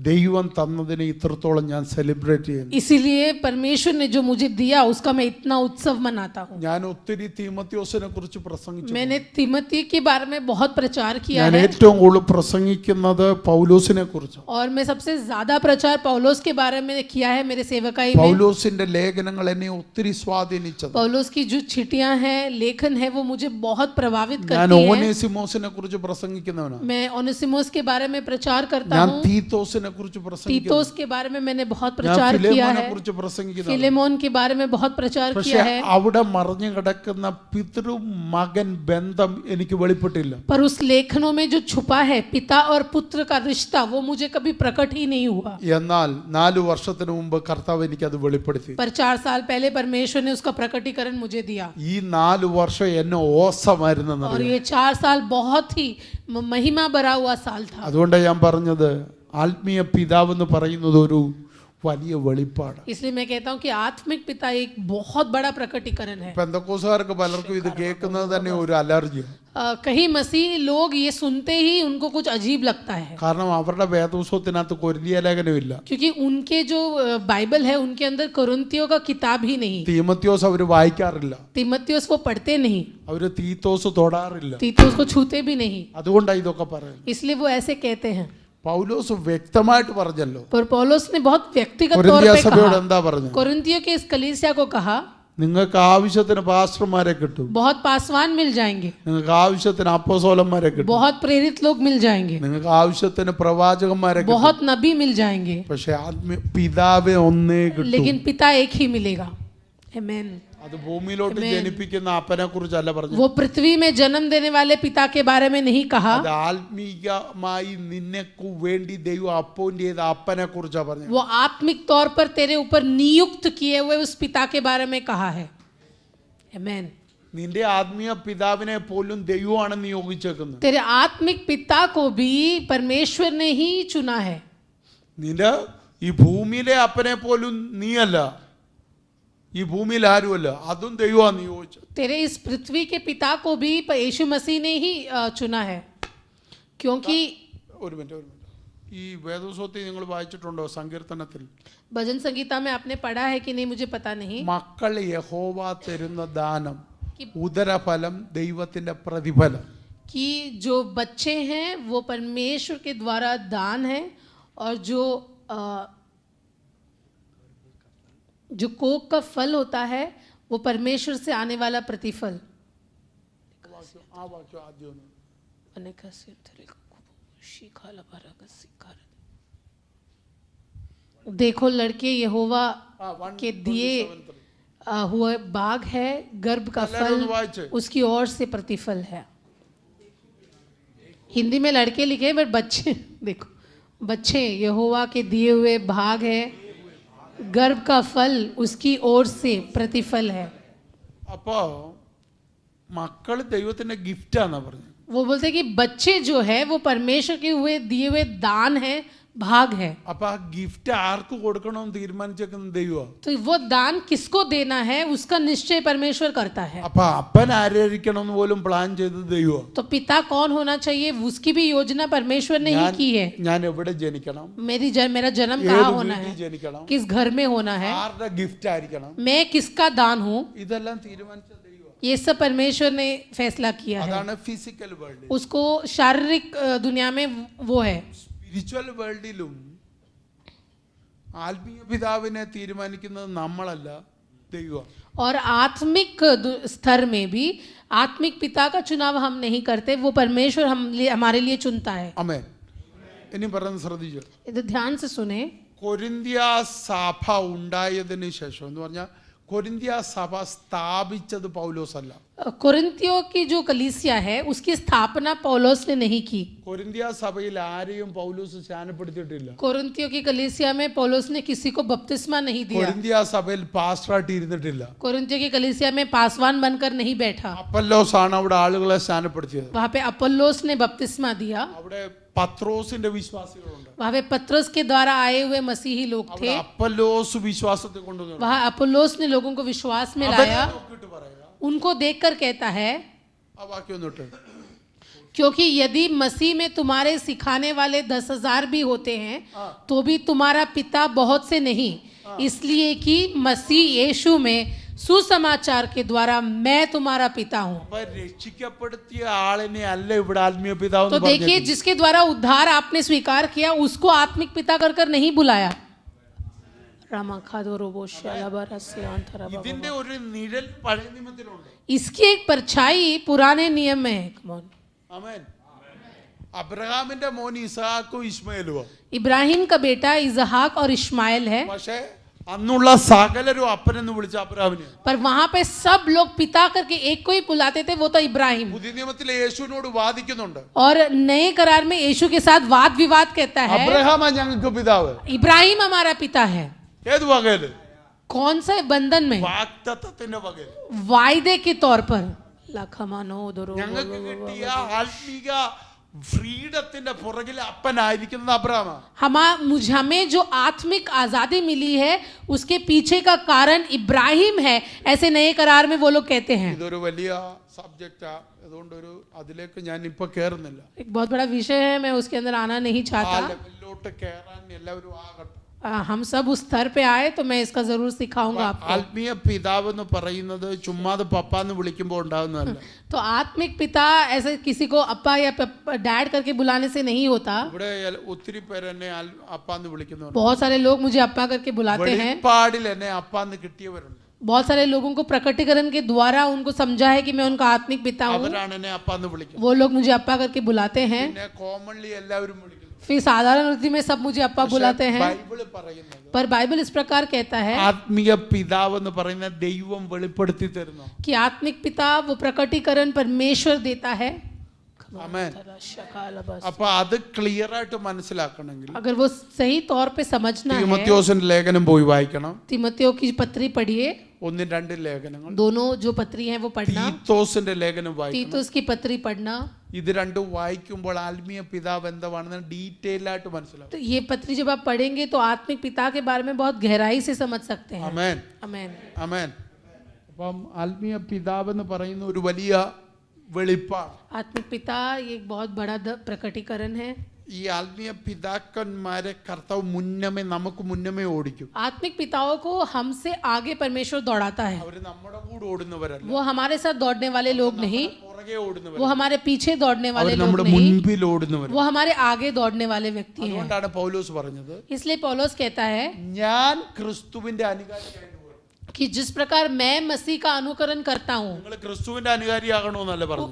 ദൈവം തന്നതിനെ ഇത്രത്തോളം ഞാൻ സെലിബ്രേറ്റ് ചെയ്യുന്നു. इसीलिए परमेश्वर ने जो मुझे दिया उसका मैं इतना उत्सव मनाता हूँ. ഞാൻ ഒത്തിരി തീമോഥെയോസിനെ കുറിച്ച് പ്രസംഗിച്ചു. मैंने तीमोथी के बारे में बहुत प्रचार किया ഞാൻ है ഏറ്റവും കൂടുതൽ പ്രസംഗിക്കുന്നത് പൗലോസിനെ കുറിച്ച്. और मैं सबसे ज्यादा प्रचार पौलुस के बारे में किया है मेरे सेवकाई में. പൗലോസിന്റെ ലേഖനങ്ങൾ എന്നെ ഒത്തിരി സ്വാധീനിച്ചത്. पौलुस की जो चिट्ठियां हैं लेखन है वो मुझे बहुत प्रभावित ഞാൻ करती है. ഓനേസിമോസിനെ കുറിച്ച് പ്രസംഗിക്കുന്നവനാണ്. मैं ओनेसिमोस के बारे में प्रचार करता ഞാൻ हूँ. തീത്തോസിനെ കുറിച്ച് പ്രസംഗിക്കുന്നു. तीतोस के बारे में मैंने बहुत ഞാൻ प्रचार किया ഫിലേമോനെ है. കുറിച്ച് പ്രസംഗിക്കുന്നു. फिलेमोन के बारे में बहुत प्रचार പക്ഷെ किया है. അവിടെ മറിഞ്ഞു കിടക്കുന്ന പിതൃ മകൻ ബന്ധം എനിക്ക് വെളിപ്പെട്ടില്ല. पर उस लेखनों में जो छुपा है पिता और पुत्र का रिश्ता वो मुझे कभी प्रकट ही नहीं हुआ. എന്നാൽ 4 വർഷത്തിന് മുമ്പ് കർത്താവ് എനിക്ക് അത് വെളിപ്പെടുത്തി. पर 4 साल पहले परमेश्वर ने उसका प्रकटीकरण मुझे दिया. ഈ 4 വർഷം എന്നെ ഓസമായിരുന്നു. और ये 4 साल बहुत ही महिमा भरा हुआ साल था. അതുകൊണ്ടാണ് ഞാൻ പറഞ്ഞത് ആത്മീയ പിതാവ് എന്ന് പറയുന്നത് ഒരു വലിയ വെളിപ്പാട്. इसलिए मैं कहता हूँ कि आत्मिक पिता एक बहुत बड़ा प्रकटीकरण है. പെന്തക്കോസ്തുകാർക്ക് പലർക്കും ഇത് കേൾക്കുന്നത് തന്നെ ഒരു അലർജിയാണ്. कहीं मसीह लोग ये सुनते ही उनको कुछ अजीब लगता है, കാരണം അവരുടെ വേദപുസ്തകത്തിനകത്ത് കൊരിന്തിയ ലേഖനമില്ല. क्योंकि उनके जो बाइबल है उनके अंदर कुरिन्थियों का किताब ही नहीं. തീമോഥെയോസ് അവർ വായിക്കാറില്ല. तीमुथियुस वो पढ़ते नहीं, അവർ തീത്തോസ് തൊടാറില്ല. तीतुस को छूते भी नहीं. അതുകൊണ്ടാണ് ഇതൊക്കെ പറയുന്നത്. इसलिए वो ऐसे कहते हैं. പൗലോസ് വ്യക്തമായിട്ട് പറഞ്ഞല്ലോ. पर पौलुस ने बहुत व्यक्तिगत तौर കൊരിന്തിയ पे സഭയോട് कहा, എന്താ പറഞ്ഞത്? कुरिन्थियों के इस कलीसिया को कहा നിങ്ങൾക്ക് ആവശ്യത്തിന് പാസ്റ്റർമാരെ കിട്ടും, बहुत पासवान मिल जाएंगे, നിങ്ങൾക്ക് ആവശ്യത്തിന് അപ്പോസ്തലന്മാരെ കിട്ടും, बहुत प्रेरित लोग मिल जाएंगे, നിങ്ങൾക്ക് ആവശ്യത്തിന് പ്രവാചകന്മാരെ കിട്ടും. बहुत नबी मिल जाएंगे, പക്ഷെ ആത്മീയ പിതാവേ ഒന്നേ കിട്ടും. लेकिन पिता एक ही मिलेगा. आमेन. അത് ഭൂമിയിലോട്ട് ജനിപ്പിക്കുന്ന അപ്പനെ കുറിച്ചല്ല പറഞ്ഞത്. वो पृथ्वी में जन्म देने वाले पिता के बारे में नहीं कहा. അത് ആത്മീയമായി നിനക്ക് വേണ്ടി ദൈവം അപ്പോയിന്റ് ചെയ്ത അപ്പനെ കുറിച്ചാ പറഞ്ഞത്. वो आत्मिक तौर पर तेरे ऊपर नियुक्त किए हुए उस पिता के बारे में कहा है. आमेन. നിന്റെ ആത്മീയ പിതാവിനെ പോലും ദൈവമാണ് നിയോഗിച്ചേക്കുന്നത്. तेरे आत्मिक पिता को भी परमेश्वर ने ही चुना है. നിന്റെ ഈ ഭൂമിയിലെ അപ്പനെ പോലും നീയല്ല, ഈ ഭൂമിയിൽ ആരുമല്ല, അതും ദൈവമാണ് നിയോഗിച്ചത്. तेरे इस पृथ्वी के पिता को भी यीशु मसीह ने ही चुना है, क्योंकि ഒരു മിനിറ്റ് ഈ വേദപുസ്തകത്തിൽ നിങ്ങൾ വായിച്ചിട്ടുണ്ടോ? സങ്കീർത്തനത്തിൽ भजन संगीता में आपने पढ़ा है कि नहीं मुझे पता नहीं, മക്കൾ യഹോവ തരുന്ന ദാനം ഉദരഫലം ദൈവത്തിന്റെ പ്രതിഫലം. कि जो बच्चे हैं वो परमेश्वर के द्वारा दान है, और जो कोक का फल होता है वो परमेश्वर से आने वाला प्रतिफल. देखो लड़के यहोवा के दिए हुए बाग है, गर्भ का फल उसकी ओर से प्रतिफल है. हिंदी में लड़के लिखे बट बच्चे देखो, बच्चे यहोवा के दिए हुए भाग है, गर्भ का फल उसकी ओर से प्रतिफल है. അപ്പോ മക്കൾ ദൈവത്തിന്റെ ഗിഫ്റ്റ് ആണെന്നാ പറഞ്ഞത്. वो बोलते हैं कि बच्चे जो है वो परमेश्वर के हुए दिए हुए दान है, भाग है. അപ്പൊ ആ ഗിഫ്റ്റ് ആർക്ക് കൊടുക്കണമെന്ന് തീരുമാനിച്ചേക്കുന്നത് ദൈവമാണ്. तो वो दान किसको देना है उसका निश्चय परमेश्वर करता है. അപ്പൊ അപ്പൻ ആരായിരിക്കണമെന്ന് പോലും പ്ലാൻ ചെയ്തത് ദൈവമാണ്. तो पिता कौन होना चाहिए उसकी भी योजना परमेश्वर ने ही की है. ഞാൻ എവിടെ ജനിക്കണം, मेरा जन्म ഏത് कहाँ होना വീട്ടിൽ है, ജനിക്കണം, किस घर में होना है, ആരുടെ ഗിഫ്റ്റ് ആയിരിക്കണം, मैं किसका दान हूँ, ഇതെല്ലാം തീരുമാനിച്ച ദൈവമാണ്. ये सब परमेश्वर ने फैसला किया है. അതാണ് ഫിസിക്കൽ വേൾഡ്. उसको शारीरिक दुनिया में वो है. സ്പിരിച്വൽ വേൾഡിലും ആത്മീയ പിതാവിനെ തീരുമാനിക്കുന്നത് നമ്മളല്ല, ദൈവം. और आत्मिक स्तर में भी आत्मिक पिता का चुनाव हम नहीं करते, वो परमेश्वर हमारे लिए चुनता है. ആമേൻ. ഇനി പറയുന്നത് ശ്രദ്ധിച്ചു. इधर ध्यान से सुने. കൊരിന്ത്യ സഭ ഉണ്ടായതിനു ശേഷം എന്ന് പറഞ്ഞാൽ കൊരിന്ത്യ സഭ സ്ഥാപിച്ചത് പൗലോസ് അല്ല. कोरिन्थियों की जो कलीसिया है उसकी स्थापना पौलुस ने नहीं की. കൊരിന്ത്യ സഭയിൽ ആരെയും പൗലോസ് സ്നാനപ്പെടുത്തിയിട്ടില്ല. कोरिन्थियों की कलीसिया में पौलुस ने किसी को बपतिस्मा नहीं दिया. കൊരിന്ത്യ സഭയിൽ പാസ്റ്ററായിട്ട് ഇരുന്നിട്ടില്ല. कोरिन्थियों की कलीसिया में पासवान बनकर नहीं बैठा. അപ്പല്ലോസ് ആണ് അവിടെ ആളുകളെ സ്നാനപ്പെടുത്തിയത്. वहाँ पे अपोल्लोस ने बपतिस्मा दिया. അവിടെ പത്രോസിന്റെ വിശ്വാസികളുണ്ട്. वहाँ पे पत्रस के द्वारा आए हुए मसीही लोग थे. അവിടെ അപ്പല്ലോസ് വിശ്വാസത്തെ കൊണ്ടുവന്നു. वहाँ अपोल्लोस ने लोगों को विश्वास में लाया. उनको देखकर कहता है, ആ വാക്യം ഒന്നിട്ട്. क्योंकि यदि मसीह में तुम्हारे सिखाने वाले 10,000 भी होते हैं तो भी तुम्हारा पिता बहुत से नहीं, इसलिए कि मसीह यीशु में सुसमाचार के द्वारा मैं तुम्हारा पिता हूँ. അപ്പൊ രക്ഷിക്കപ്പെടുത്തിയ ആളിനെ അല്ല ഇവിടെ ആത്മീയ പിതാവ് तो देखिए, जिसके द्वारा उद्धार आपने स्वीकार किया उसको आत्मिक पिता कर कर नहीं बुलाया. ഇതിന്റെ ഒരു നിഴൽ പഴയ നിയമത്തിലുണ്ട്. इसकी एक परछाई पुराने नियम में है. ആമേൻ. അബ്രഹാമിന്റെ മോൻ ഇസ്ഹാക്കും ഇസ്മായേലും. इब्राहिम का बेटा इजहाक और इश्माइल है. പക്ഷേ അന്നുള്ള സകലരും അപ്പനെന്ന് വിളിച്ച അബ്രഹാമിനെ. पर वहां पे सब लोग पिता करके एक को ही बुलाते थे, वो तो इब्राहिम. പുതിയ നിയമത്തിലെ യേശുവിനോട് വാദിക്കുന്നുണ്ട്. और नए करार में यीशु के साथ वाद विवाद कहता है, അബ്രഹാമാ ഞങ്ങൾക്ക് പിതാവ്. इब्राहिम हमारा पिता है. ഏത് വകയില്? कौन सा बंधन में? വാഗ്ദത്തത്തിന്റെ വകയില്. वायदे के तौर पर. ഞങ്ങൾക്ക് കിട്ടിയ ആത്മീക ഫ്രീഡത്തിന്റെ പുറകിൽ അപ്പനായിരിക്കുന്നത് അബ്രഹാമാ. हमें जो आत्मिक आजादी मिली है उसके पीछे का कारण इब्राहिम है, ऐसे नए करार में वो लोग कहते हैं. ഇതൊരു വലിയ സബ്ജക്റ്റാ, അതുകൊണ്ടൊരു അതിലേക്ക് ഞാൻ ഇപ്പൊ കേറുന്നില്ല. एक बहुत बड़ा विषय है, मैं उसके अंदर आना नहीं ആ चाहता. ലെവലിലോട്ട് കേറാൻ എല്ലാവരും ആകട്ടെ. हम सब उस स्तर पे आए तो मैं इसका जरूर सिखाऊंगा आपको. ആത്മീയ പിതാവ് എന്ന് പറയുന്നത് ചുമ്മാതെ പപ്പാന്ന് വിളിക്കുമ്പോൾ ഉണ്ടാകുന്നതല്ല. तो आत्मिक पिता ऐसे किसी को अप्पा या डैड करके बुलाने से नहीं होता. ഇവിടെ ഒത്തിരി പേര് എന്നെ അപ്പാന്ന് വിളിക്കുന്നുണ്ട്. बहुत सारे लोग मुझे अप्पा करके बुलाते हैं. വെളിപ്പാടിൽ എന്നെ അപ്പാന്ന് കിട്ടിയവരുണ്ട്. बहुत सारे लोगों को प्रकटीकरण के द्वारा उनको समझा है कि मैं उनका आत्मिक पिता हूँ. അവരാണ് എന്നെ അപ്പാന്ന് വിളിക്കുന്നത്. वो लोग मुझे अप्पा करके बुलाते हैं. പിന്നെ കോമൺലി എല്ലാവരും വിളിക്കുന്നു. फिर साधारण रीति में सब मुझे अप्पा बुलाते हैं. ബൈബിൾ പറയുന്നത് पर बाइबल इस प्रकार कहता है ആത്മീയ പിതാവ് എന്ന് പറയുന്ന ദൈവം വെളിപ്പെടുത്തി തരുന്നു. कि आत्मिक पिता वो प्रकटीकरण परमेश्वर देता है. ആമേൻ. അപ്പൊ അത് ക്ലിയർ ആയിട്ട് മനസ്സിലാക്കണമെങ്കിൽ अगर वो सही तौर पे समझना है, തിമോത്തിയോസിന്റെ ലേഖനം പോയി വായിക്കണം. तिमोथियों की पत्री पढ़िए. ഒന്നും രണ്ടും ലേഖനങ്ങൾ. दोनों जो पत्री हैं वो पढ़ना. തീത്തോസിന്റെ ലേഖനം വായിക്കണം. तीतुस की पत्री पढ़ना. ഇത് രണ്ടും വായിക്കുമ്പോൾ ആത്മീയ പിതാവ് എന്താണെന്ന് ഡീറ്റെയിൽ ആയിട്ട് മനസ്സിലാവും. तो ये पत्री जब आप पढ़ेंगे तो आत्मिक पिता के बारे में बहुत गहराई से समझ सकते हैं. ആമേൻ. आमेन. ആമേൻ. അപ്പം ആത്മീയ പിതാവ് എന്ന് പറയുന്ന ഒരു വലിയ വെളിപ്പാട്. आत्मिक पिता ये एक बहुत बड़ा प्रकटीकरण है. ഈ ആത്മീയ പിതാക്കന്മാരെ കർത്താവ് മുന്നമേ നമുക്ക് മുന്നമേ ഓടിക്കും. आत्मिक पिताओं को हमसे आगे परमेश्वर दौड़ाता है. അവര് നമ്മുടെ കൂടെ ഓടുന്നവരല്ല. वो हमारे साथ दौड़ने वाले लोग नहीं, പുറകെ ഓടുന്നവർ. वो हमारे पीछे दौड़ने वाले അവർ लोग നമ്മുടെ नहीं, മുൻപിൽ ഓടുന്നവർ. वो हमारे आगे दौड़ने वाले व्यक्ति हैं. അതുകൊണ്ടാണ് പൗലോസ് പറഞ്ഞത്, इसलिए पौलुस कहता है ഞാൻ ക്രിസ്തുവിന്റെ അനുകാരിയായി. कि जिस प्रकार मैं मसीह का अनुकरण करता हूँ. നിങ്ങൾ ക്രിസ്തുവിന്റെ അനുകാരിയാകണമെന്നല്ല പറഞ്ഞു.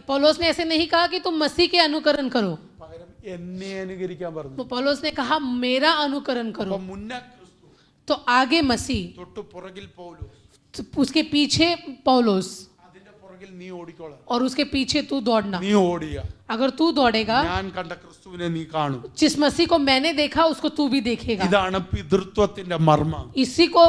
पौलुस ने ऐसे नहीं कहा कि तुम मसीह के अनुकरण करो. പകരം എന്നെ അനുകരിക്കാൻ പറഞ്ഞു. तो पौलुस ने कहा मेरा अनुकरण അപ്പൊ करो. മുന്നേ ക്രിസ്തു, तो आगे मसीह, തൊട്ടു പുറകിൽ പൗലോസ്, तो उसके पीछे पौलुस, അതിന്റെ പുറകിൽ നീ ഓടിക്കോളാം. और उसके पीछे तू दौड़ना. നീ ഓടിയ अगर तू दौड़ेगा, ഞാൻ കണ്ട ക്രിസ്തുവിനെ നീ കാണും. जिस मसीह को मैंने देखा उसको तू भी देखेगा. ഇതാണ് പിതൃത്വത്തിന്റെ മർമ്മം. इसी को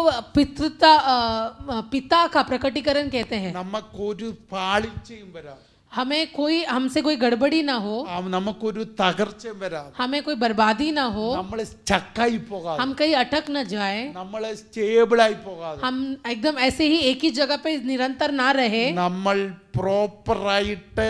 पिता का प्रकटीकरण कहते हैं. നമുക്കൊരു പാളിച്ചയും വരാം. हमें कोई हमसे कोई गड़बड़ी ना हो, നമുക്കൊരു തകർച്ചയും വരാം. हमें कोई बर्बादी ना हो, നമ്മൾ സ്റ്റക്കായി പോകാതെ, हम कहीं अटक न जाए, നമ്മൾ സ്റ്റേബിൾ ആയി പോകാതെ, हम एकदम ऐसे ही एक ही जगह पे निरंतर ना रहे, നമ്മൾ പ്രോപ്പറായിട്ട്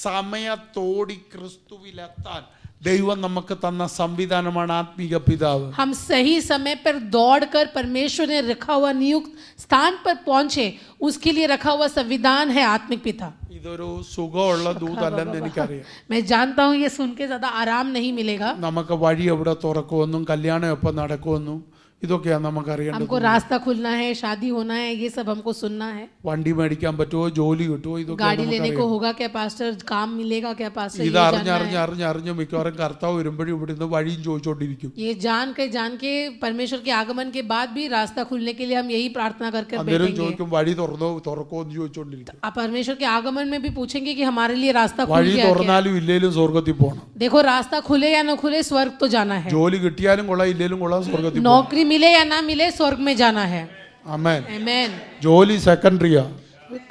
സമയത്തോടി ക്രിസ്തുവിലെത്താൻ ദൈവം നമുക്ക് തന്ന സംവിധാനമാണ് ആത്മീക പിതാവ്. हम सही समय पर दौड़कर परमेश्वर ने रखा हुआ नियुक्त स्थान पर पहुंचे, उसके लिए रखा हुआ संविधान है आत्मिक पिता. ഇതൊരു സുഖമുള്ള ദൂതല്ലെന്ന് എനിക്കറിയാം. मैं जानता हूँ ये सुन के ज्यादा आराम नहीं मिलेगा. നമുക്ക് വഴി എവിടെ തുറക്കുമെന്നും കല്യാണം എപ്പോൾ നടക്കുമെന്നും ഇതൊക്കെയാണ് നമുക്ക് അറിയേണ്ടത്. हमको रास्ता खुलना है, शादी होना है, ये सब हमको सुनना है. വണ്ടി മേടിക്കാൻ പറ്റുമോ, ജോലി കിട്ടുമോ, ഇതൊക്കെ गाड़ी लेने को होगा क्या पास्टर, काम मिलेगा क्या पास्टर, ഇത് അറിഞ്ഞ് മിക്കവാറും കർത്താവ് വരുമ്പോഴും ഇവിടുന്ന് വഴിയും ചോദിച്ചോണ്ടിരിക്കും. ये जान के परमेश्वर के आगमन के बाद भी रास्ता खुलने के लिए हम यही प्रार्थना करके അന്നേരം बैठेंगे. ചോദിക്കും വഴി തുറക്കോ എന്ന് ചോദിച്ചോണ്ടിരിക്കും. आप परमेश्वर के आगमन में भी पूछेंगे कि हमारे लिए रास्ता खुल വഴി गया क्या. തുറന്നാലും ഇല്ലേലും സ്വർഗത്തിൽ പോകണം. देखो रास्ता खुले या न खुले स्वर्ग तो जाना है. ജോലി കിട്ടിയാലും കൊള്ളാം ഇല്ലേലും കൊള്ളാം സ്വർഗത്തിൽ പോകണം. नौकरी मिले या ना मिले स्वर्ग में जाना है. ആമേൻ. आमेन. ജോലി സെക്കൻഡറിയാ,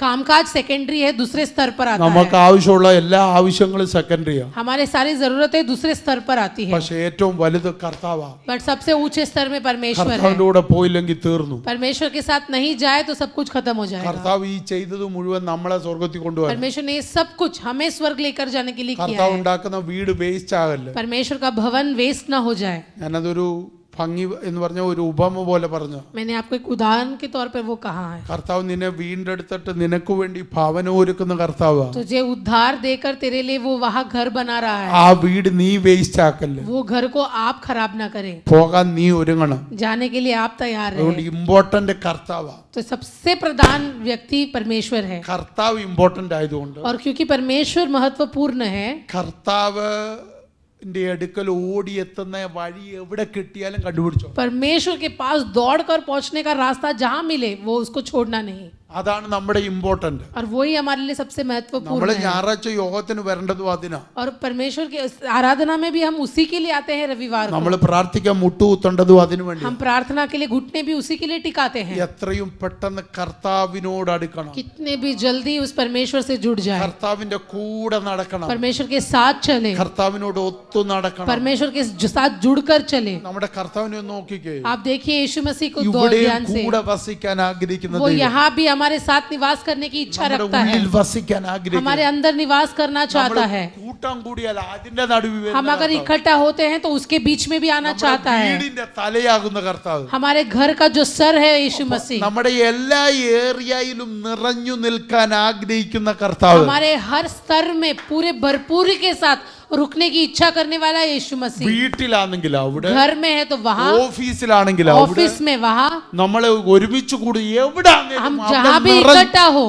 कामकाज सेकेंडरी है, दूसरे स्तर पर आता നമുക്ക് है. ആവശ്യമുള്ള എല്ലാ ആവശ്യങ്ങളും സെക്കൻഡറിയാ. हमारे सारी जरूरतें दूसरे स्तर पर आती है. പക്ഷെ ഏറ്റവും വലുത് കർത്താവാ. बट सबसे ऊंचे स्तर में परमेश्वर है. കർത്താവിന്റെ കൂടെ പോയില്ലെങ്കിൽ തീർന്നു. परमेश्वर के साथ नहीं जाए तो सब कुछ खत्म हो जाएगा. കർത്താവ് ഈ ചെയ്തത് മുഴുവൻ നമ്മളെ സ്വർഗത്തിൽ കൊണ്ടുപോകാൻ. परमेश्वर ने सब कुछ हमें स्वर्ग लेकर जाने के लिए किया കർത്താവ് है. ഉണ്ടാക്കുന്ന വീട് വേസ്റ്റ് ആകല്ലേ. परमेश्वर का भवन वेस्ट ना हो जाए. ഞാനതൊരു ഭംഗി എന്ന് പറഞ്ഞ ഒരു ഉപമ പോലെ പറഞ്ഞു. मैंने आपको एक उदाहरण के तौर पर वो कहा है. കർത്താവ് നിന്നെ വീണ്ടെടുത്തിട്ട് നിനക്ക് വേണ്ടി ഭവനം ഒരുക്കുന്ന കർത്താവ്. तुझे उद्धार देकर तेरे लिए वो वहाँ घर बना रहा है. ആ വീട് നീ വേസ്റ്റ് ആക്കല്ലേ. वो घर को आप खराब ना करें. പോകാൻ നീ ഒരുങ്ങണം. जाने के लिए आप तैयार അതുകൊണ്ട് रहे. ഇമ്പോർട്ടന്റ് കർത്താവാ. तो सबसे प्रधान व्यक्ति परमेश्वर है. കർത്താവ് ഇമ്പോർട്ടന്റ് ആയതുകൊണ്ട് और क्योंकि परमेश्वर महत्वपूर्ण है, കർത്താവ് അടുക്കൽ ഓടിയെത്തുന്ന വഴി എവിടെ കിട്ടിയാലും കണ്ടുപിടിച്ചോ. परमेश्वर के पास दौड़कर पहुंचने का रास्ता जहां मिले वो उसको छोड़ना नहीं. അതാണ് നമ്മുടെ ഇമ്പോർട്ടന്റ്. और वही हमारे लिए सबसे നമ്മൾ महत्वपूर्ण है. ഞായറാഴ്ച യോഗത്തിന് വരേണ്ടതും അതിനാ. और परमेश्वर की आराधना में भी हम उसी के लिए आते हैं रविवार നമ്മൾ को. പ്രാർത്ഥിക്കാൻ മുട്ടുകുത്തേണ്ടതും അതിനു വേണ്ടി. हम प्रार्थना के लिए घुटने भी उसी के लिए टिकाते हैं. എത്രയും പെട്ടെന്ന് കർത്താവിനോട് അടുക്കണം. कितने भी जल्दी उस परमेश्वर से जुड़ जाए. കർത്താവിന്റെ കൂടെ നടക്കണം. परमेश्वर के साथ चले. കർത്താവിനോട് ഒത്തു നടക്കണം. परमेश्वर के साथ जुड़कर चले. നമ്മുടെ കർത്താവിനെ ഒന്ന് നോക്കിക്കേ. आप देखिए यीशु मसीह को ഇവിടെ ध्यान से. കൂടെ വസിക്കാൻ ആഗ്രഹിക്കുന്ന वो ദൈവം. यहाँ भी हमारे साथ निवास करने की इच्छा നമ്മുടെ रखता है. ഉള്ളിൽ വസിക്കാൻ ആഗ്രഹിക്കുന്ന. हमारे अंदर निवास करना चाहता है. കൂട്ടം കൂടിയാൽ അതിന്റെ നടുവിൽ हम अगर इकट्ठा होते हैं तो उसके बीच में भी आना चाहता है. വീടിന്റെ തലയാകുന്ന കർത്താവ്. हमारे घर का जो सर है यीशु मसीह. നമ്മുടെ എല്ലാ ഏരിയയിലും നിറഞ്ഞു നിൽക്കാൻ ആഗ്രഹിക്കുന്ന കർത്താവ്. हमारे हर स्तर में पूरे भरपूरी के साथ रुकने की इच्छा करने वाला यीशु मसीह. വീട്ടിലാണെങ്കിൽ അവിടെ, घर में है तो वहाँ, ഓഫീസിലാണെങ്കിൽ അവിടെ, ऑफिस में वहाँ, നമ്മളെ ഒരുമിച്ച് കൂടി എവിടാണെങ്കിലും हम जहाँ भी इकट्ठा हो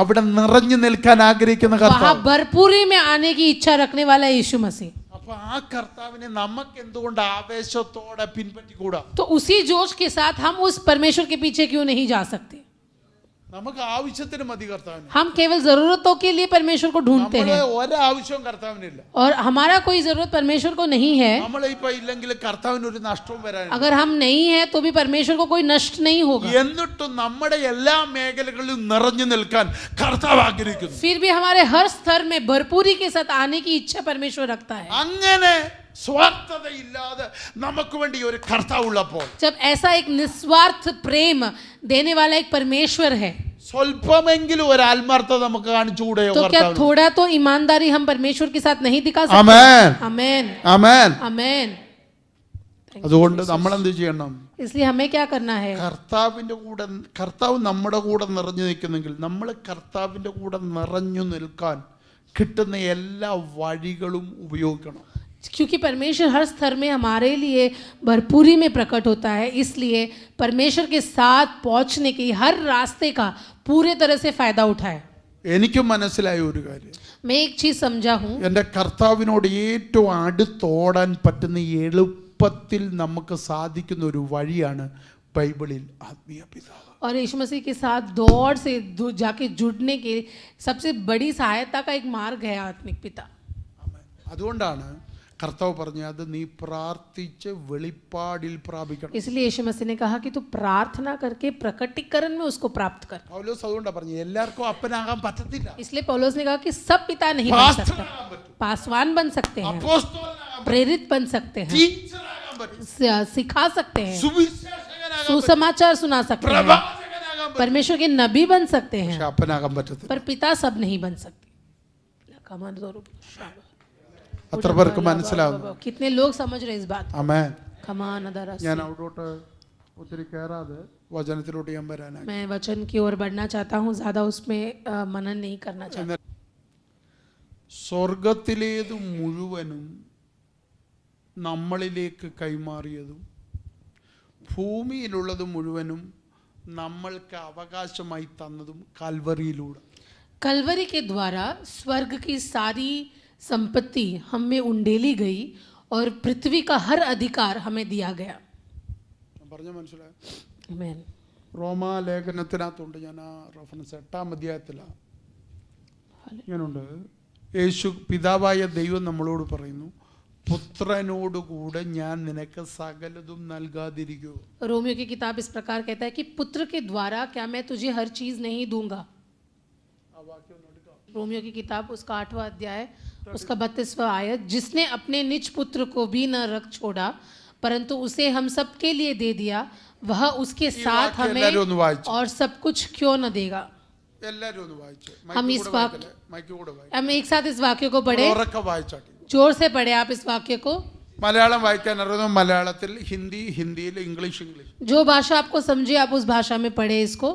അവിടെ നിറഞ്ഞു നിൽക്കാൻ ആഗ്രഹിക്കുന്ന वहाँ കർത്താവ്. भरपूरी में आने की इच्छा रखने वाला यीशु मसीह. അപ്പൊ ആ കർത്താവിനെ നമുക്ക് എന്തുകൊണ്ട് ആവേശത്തോടെ പിൻപറ്റിക്കൂടാ? तो उसी जोश के साथ हम उस परमेश्वर के पीछे क्यों नहीं जा सकते? നമുക്ക് ആവശ്യത്തിന് മതി കർത്താവിന്. हम केवल जरूरतों के लिए परमेश्वर को ढूंढते നമ്മളെ हैं ഒരാവശ്യവും കർത്താവിനില്ല. और हमारा कोई जरूरत परमेश्वर को नहीं है. നമ്മളിപ്പോ ഇല്ലെങ്കിൽ കർത്താവിന് ഒരു നഷ്ടവും വരാനില്ല. अगर हम नहीं है तो भी परमेश्वर को कोई नष्ट नहीं होगा. എന്നിട്ടും നമ്മുടെ എല്ലാ മേഖലകളിലും നിറഞ്ഞു നിൽക്കാൻ കർത്താവ് ആഗ്രഹിക്കുന്നു. फिर भी हमारे हर स्तर में भरपूरी के साथ आने की इच्छा परमेश्वर रखता है. അങ്ങനെ സ്വാർത്ഥതയില്ലാതെ നമുക്ക് വേണ്ടി ഒരു കർത്താവ് ഉള്ളപ്പോൾ, जब ऐसा एक निस्वार्थ प्रेम देने वाला एक परमेश्वर है, സ്വല്പമെങ്കിലും ഒരു ആത്മാർത്ഥത നമുക്ക് കാണിച്ചുകൂടെയോ तो क्या കർത്താവിന്? थोड़ा तो ईमानदारी हम परमेश्वर के साथ नहीं दिखा सकते? ആമേൻ. आमेन. ആമേൻ. आमेन. അതുകൊണ്ട് നമ്മൾ എന്ത് ചെയ്യണം? इसलिए हमें क्या करना है? കർത്താവ് നമ്മുടെ കൂടെ നിറഞ്ഞു നിൽക്കുന്നെങ്കിൽ നമ്മൾ കർത്താവിന്റെ കൂടെ നിറഞ്ഞു നിൽക്കാൻ കിട്ടുന്ന എല്ലാ വഴികളും ഉപയോഗിക്കണം. क्योंकि परमेश्वर हर स्तर में हमारे लिए भरपूरी में प्रकट होता है, इसलिए परमेश्वर के साथ पहुंचने के हर रास्ते का पूरे तरह से फायदा उठाए. എനിക്ക് മനസ്സിലായ ഒരു കാര്യം, मैं एक चीज समझा हूँ, എൻ്റെ കർത്താവിനോട് ഏറ്റവും അടുത്തോടാൻ പറ്റുന്ന എളുപ്പത്തിൽ നമുക്ക് സാധിക്കുന്ന ഒരു വഴിയാണ് ബൈബിളിൽ ആത്മീയ പിതാവ്. और यीशु मसीह के साथ दौड़ से जाके जुड़ने के सबसे बड़ी सहायता का एक मार्ग है आत्मिक पिता. അതുകൊണ്ടാണ് കർത്താവ് പറഞ്ഞ അത് നീ പ്രാർത്ഥിച്ച് വെളിപ്പാടിൽ പ്രാപിക്കണം. इसलिए यीशु मसीह ने कहा कि तू प्रार्थना करके प्रकटीकरण में उसको प्राप्त कर. പൗലോസ് അതുകൊണ്ടാണ് പറഞ്ഞു എല്ലാവർക്കും അപ്പനാകാൻ പറ്റത്തില്ല. इसलिए पौलुस ने कहा कि सब पिता नहीं बन सकते. पासवान बन सकते हैं, അപ്പോസ്തലനാകാൻ प्रेरित बन सकते हैं, ടീച്ചറാകാൻ പറ്റും, सिखा सकते हैं, സുവിശേഷകനാകാൻ പറ്റും, सुसमाचार सुना सकते हैं, പ്രവാചകനാകാൻ പറ്റും. परमेश्वर के नबी बन सकते हैं, പക്ഷെ അപ്പനാകാൻ പറ്റത്തില്ല. पर पिता सब नहीं बन सकते. അത്ര പേർക്ക് മനസ്സിലാവുന്നു? कितने लोग समझ रहे इस बात? ആമേൻ. कमान अदरस. ഞാൻ അവിടോട്ട് ഒത്തിരി കയറാതെ വചനത്തിലോട്ട് ഞാൻ വരാനായി. मैं वचन की ओर बढ़ना चाहता हूँ, ज्यादा उसमें मनन नहीं करना चाहता. ഭൂമിയിലുള്ളത് മുഴുവനും നമ്മൾക്ക് അവകാശമായി തന്നതും കാൽവറിയിലൂടെ. कलवरी के द्वारा स्वर्ग की सारी संपत्ति हमें उंडेली गई और पृथ्वी का हर अधिकार हमें दिया गया. ഞാൻ പറഞ്ഞ മനസ്സിലായോ? Amen. റോമാലേഖനത്തിനകത്തുണ്ട്, ഞാൻ ആ റെഫറൻസ് 8-ാം അധ്യായത്തിലാണ്. ഞാനുണ്ട്, യേശു പിതാവായ ദൈവം നമ്മളോട് പറയുന്നു, പുത്രനോടുകൂടെ ഞാൻ നിനക്ക് സകലതും നൽകാതിരിക്കൂ. रोमियो की किताब इस प्रकार कहता है कि पुत्र के द्वारा क्या मैं तुझे हर चीज नहीं दूंगा. रोमियो की किताब उसका 8वां अध्याय उसका 32वां आयत, जिसने अपने निज पुत्र को भी न रख छोड़ा परंतु उसे हम सब के लिए दे दिया, वह उसके साथ हमें और सब कुछ क्यों न देगा. എല്ലാവരും ഒന്ന് വായിച്ചു. हम इस हम एक साथ इस वाक्य को पढ़े, വായിച്ചാട്ടി. जोर से पढ़े आप इस वाक्य को. മലയാളം വായിക്കാൻ അറിയുന്ന മലയാളത്തിൽ, ഹിന്ദിയിൽ, ഇംഗ്ലീഷ്. जो भाषा आपको समझे आप उस भाषा में पढ़े इसको.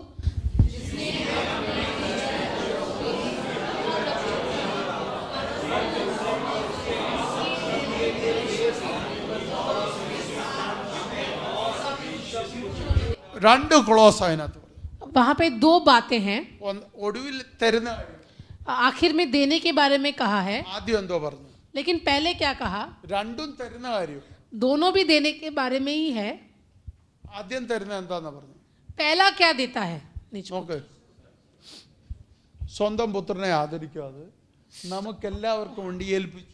രണ്ട് ക്ലോസ് അതിനകത്ത്. वहाँ पे दो बातें हैं. ഒടുവിൽ തരുന്ന കാര്യം, आखिर में देने के बारे में कहा है, ആദ്യം എന്തോ പറഞ്ഞു, लेकिन पहले क्या कहा. രണ്ടും തരുന്ന കാര്യം. दोनों भी देने के बारे में ही है. ആദ്യം തരുന്ന എന്താന്ന് പറഞ്ഞു पहला क्या देता है. നോക്ക്, സ്വന്തം പുത്രനെ ആദരിക്കാതെ നമുക്കെല്ലാവർക്കും വേണ്ടി ഏൽപ്പിച്ചു.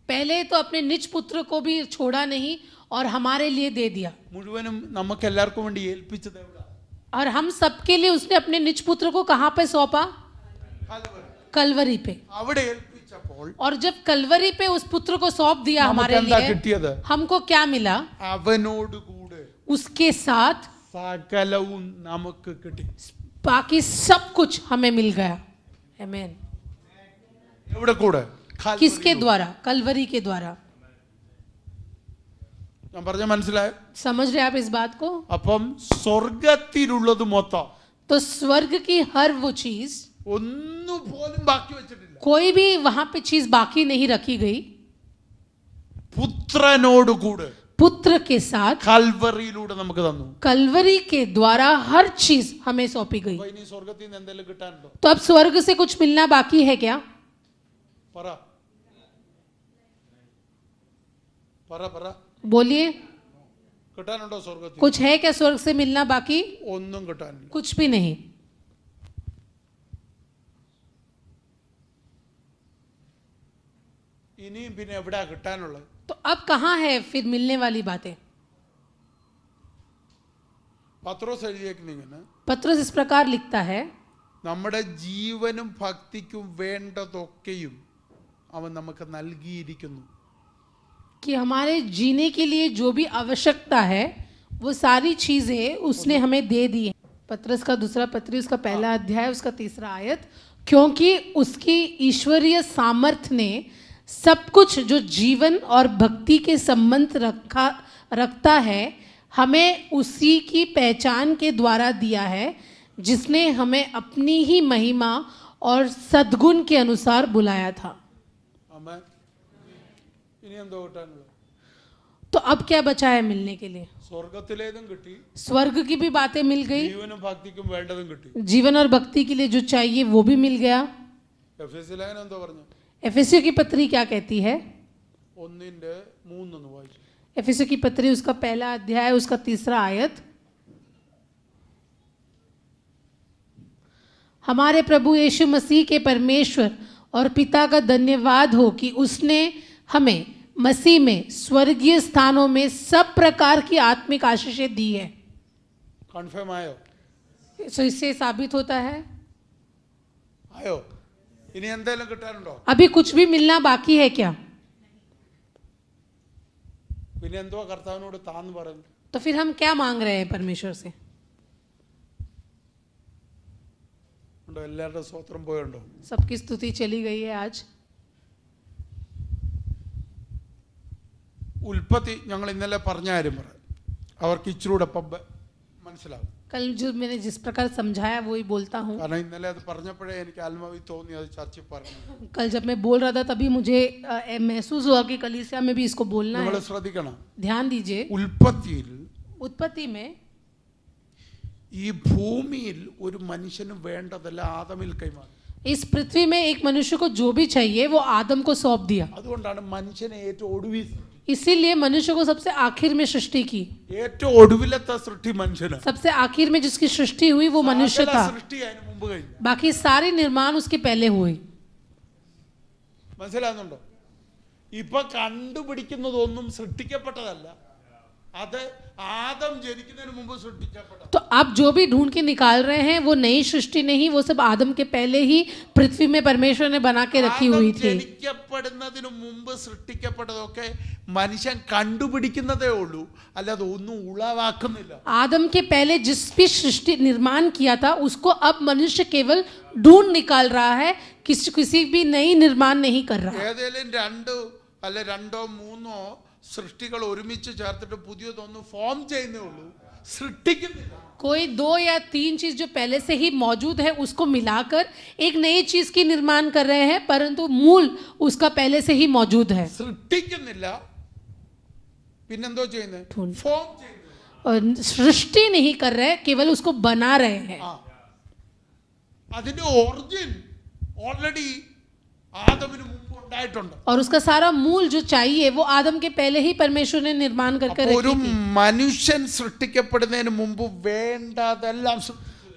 पहले तो अपने निज पुत्र को भी छोड़ा नहीं और हमारे लिए दे दिया. മുഴുവനും നമുക്കെല്ലാവർക്കും വേണ്ടി ഏൽപ്പിച്ചത് എവിടെ? और हम सबके लिए उसने अपने निज पुत्र को कहाँ पे सौंपा. कलवरी पे. അവിടെ ഏൽപ്പിച്ചപ്പോൾ और जब कलवरी पे उस पुत्र को सौंप दिया हमारे നമുക്കെന്താ लिए, കിട്ടിയത്? हमको क्या मिला. അവനോട് കൂടെ उसके साथ സകലവും നമുക്ക് കിട്ടി. बाकी सब कुछ हमें मिल गया. आमीन. എവിടെ കൂടെ? किसके द्वारा. कलवरी के द्वारा. ഞാൻ പറഞ്ഞ മനസ്സിലായോ? समझ रहे आप इस बात को. അപ്പം സ്വർഗത്തിലുള്ളത് മൊത്തം, तो स्वर्ग की हर वो चीज, ഒന്നും പോലും ബാക്കി വെച്ചിട്ടില്ല. कोई भी वहां पे चीज बाकी नहीं रखी गई. പുത്രനോട് കൂടെ पुत्र के साथ കൽവറിയിലൂടെ നമുക്ക് തന്നു. कलवरी के द्वारा हर चीज हमें सौंपी गई. അപ്പൊ ഇനി സ്വർഗത്തിൽ നിന്ന് എന്തെങ്കിലും കിട്ടാനുണ്ടോ? तो अब स्वर्ग से कुछ मिलना बाकी है क्या. പറ പറ പറ बोलिए, കിട്ടാനുണ്ടോ സ്വർഗത്തിൽ? कुछ है क्या स्वर्ग से मिलना बाकी. ഒന്നും കിട്ടാനില്ല. कुछ भी नहीं. ഇനിയും പിന്നെ എവിടാ കിട്ടാനുള്ളത്? तो अब कहाँ है फिर मिलने वाली बातें. പത്രോസ് എഴുതിയേക്കുന്നിങ്ങനെ, पत्रस इस प्रकार लिखता है, നമ്മുടെ ജീവനും ഭക്തിക്കും വേണ്ടതൊക്കെയും അവൻ നമുക്ക് നൽകിയിരിക്കുന്നു. कि हमारे जीने के लिए जो भी आवश्यकता है वो सारी चीजें उसने हमें दे दी है. पत्रस का दूसरा पत्री उसका पहला अध्याय उसका 3रा आयत, क्योंकि उसकी ईश्वरीय सामर्थ्य ने सब कुछ जो जीवन और भक्ति के संबंध रखता है हमें उसी की पहचान के द्वारा दिया है, जिसने हमें अपनी ही महिमा और सद्गुण के अनुसार बुलाया था. ആമേൻ. ഇനി എന്തോ കിട്ടാനുള്ളത്? तो अब क्या बचा है मिलने के लिए. സ്വർഗത്തിലേതും കിട്ടി, स्वर्ग की भी बातें मिल गई, ജീവനും ഭക്തിക്കും വേണ്ടതും കിട്ടി. जीवन और भक्ति के लिए जो चाहिए वो भी मिल गया. എഫെസ്യ ലേഖനം എന്തോ പറഞ്ഞു? एफेसियों की पत्री क्या कहती है. 1:3 വായിച്ചു. एफेसियों की पत्री उसका पहला अध्याय उसका 3रा आयत, हमारे प्रभु यीशु मसीह के परमेश्वर और पिता का धन्यवाद हो कि उसने हमें मसीह में स्वर्गीय स्थानों में सब प्रकार की आत्मिक आशीषें दी है. കൺഫേം ആയോ? सो इससे साबित होता है ആയോ? ഇനി എന്തെങ്കിലും കിട്ടാനുണ്ടോ? अभी कुछ भी मिलना बाकी है क्या. പിന്നെ എന്തോ കർത്താവിനോട് താന്ന് പറയുന്നു? तो फिर हम क्या मांग रहे हैं परमेश्वर से. ഉണ്ടോ? എല്ലാവരുടെ സ്തോത്രം പോയുണ്ടോ? सबकी स्तुति चली गई है आज. ഉൽപ്പത്തി ഞങ്ങൾ ഇന്നലെ പറഞ്ഞ കാര്യം പറയാം, അവർക്ക് ഇച്ചിരൂടെ പബ്ബ് മനസ്സിലാവും. कल जो मैंने जिस प्रकार समझाया वही बोलता हूँ. കാരണം ഇന്നലെ അത് പറഞ്ഞപ്പോഴേ എനിക്ക് ആത്മാവിൽ തോന്നി അത് ചർച്ചയിൽ പറഞ്ഞു. कल जब मैं बोल रहा था तभी मुझे महसूस हुआ कि कलीसिया में भी इसको बोलना നിങ്ങൾ है. ശ്രദ്ധിക്കണം, ध्यान दीजिए. ഉൽപ്പത്തിയിൽ उत्पत्ति में ഈ ഭൂമിയിൽ ഒരു മനുഷ്യന് വേണ്ടതല്ല ആദമിൽ കൈമാറി. इस पृथ्वी में एक मनुष्य को जो भी चाहिए वो आदम को सौंप दिया. അതുകൊണ്ടാണ് മനുഷ്യനെ ഏറ്റവും ഒടുവിൽ इसीलिए मनुष्य को सबसे आखिर में सृष्टि की. ഏറ്റവും ഒടുവിലത്തെ സൃഷ്ടി മനുഷ്യന്. सबसे आखिर में जिसकी सृष्टि हुई वो मनुष्य था. സൃഷ്ടി അതിന് മുമ്പ് കഴിഞ്ഞു. बाकी सारे निर्माण उसके पहले हुए. മനസ്സിലാകുന്നുണ്ടോ? ഇപ്പൊ കണ്ടുപിടിക്കുന്നതൊന്നും സൃഷ്ടിക്കപ്പെട്ടതല്ല, അത് ആദം ജനിക്കുന്നതിന് മുമ്പ് സൃഷ്ടിക്കപ്പെട്ടത്. तो आप जो भी ढूंढ के निकाल रहे हैं वो नई सृष्टि नहीं, वो सब आदम के पहले ही पृथ्वी में परमेश्वर ने बना के रखी हुई थी. ജനിക്കപ്പെടുന്നതിന് മുമ്പ് സൃഷ്ടിക്കപ്പെട്ടതൊക്കെ മനുഷ്യൻ കണ്ടുപിടിക്കുന്നതേ ഉള്ളൂ, അല്ലാതെ ഒന്നും ഉളവാക്കുന്നില്ല. आदम के पहले जिस भी सृष्टि निर्माण किया था उसको अब मनुष्य केवल ढूंढ निकाल रहा है, किसी भी नई निर्माण नहीं कर रहा. ഏതെങ്കിലും രണ്ടോ മൂന്നോ സൃഷ്ടികൾ ഒരുമിച്ച് ചേർത്തിട്ട് പുതിയതൊന്ന് ഫോം ചെയ്യുന്നേ ഉള്ളൂ, സൃഷ്ടിക്കുന്നില്ല. कोई 2 या 3 चीज जो पहले से ही मौजूद है उसको मिलाकर एक नई चीज की निर्माण कर रहे हैं, परंतु मूल उसका पहले से ही मौजूद है. സൃഷ്ടിക്കുന്നില്ല, പിന്നെന്തോ ചെയ്യുന്നത്? ഫോം ചെയ്യുന്നത്. और सृष्टि नहीं कर रहे, केवल उसको बना रहे हैं. അതിന്റെ ഒറിജിൻ ഓൾറെഡി ആദമിന് മുമ്പ് ഉണ്ടായിട്ടുണ്ട്. और उसका सारा मूल जो चाहिए वो आदम के पहले ही परमेश्वर ने निर्माण करके ഒരു रखी थी. മനുഷ്യൻ സൃഷ്ടിക്കപ്പെടുന്നതിന് മുമ്പ് വേണ്ടതെല്ലാം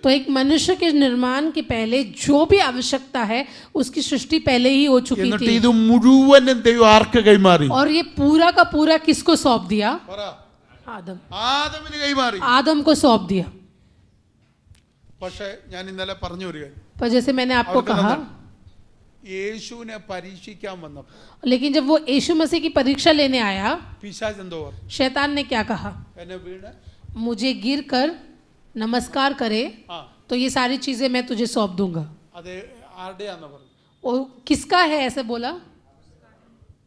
तो एक मनुष्य के निर्माण के पहले जो भी आवश्यकता है उसकी सृष्टि पहले ही हो चुकी എന്നിട്ട് थी. ഇത് മുഴുവനും ദൈവം ആർക്ക് കൈമാറി? और ये पूरा का पूरा किसको सौंप दिया? പറ. आदम. ആദമിന് കൈമാറി. आदम को सौंप दिया. പക്ഷേ ഞാൻ ഇന്നലെ പറഞ്ഞു ഒരു കാര്യം, पर जैसे मैंने आपको कहा, യേശുവിനെ പരീക്ഷിക്കാൻ വന്നപ്പോൾ लेकिन जब वो यीशु मसीह की परीक्षा लेने आया, പിശാച് എന്തോ പറഞ്ഞു? शैतान ने क्या कहा? എന്നെ വീണ് मुझे गिर कर नमस्कार करे ആ तो ये सारी चीजें मैं तुझे सौंप दूंगा. അത് ആരുടെയാന്ന് പറഞ്ഞു? और किसका है ऐसे बोला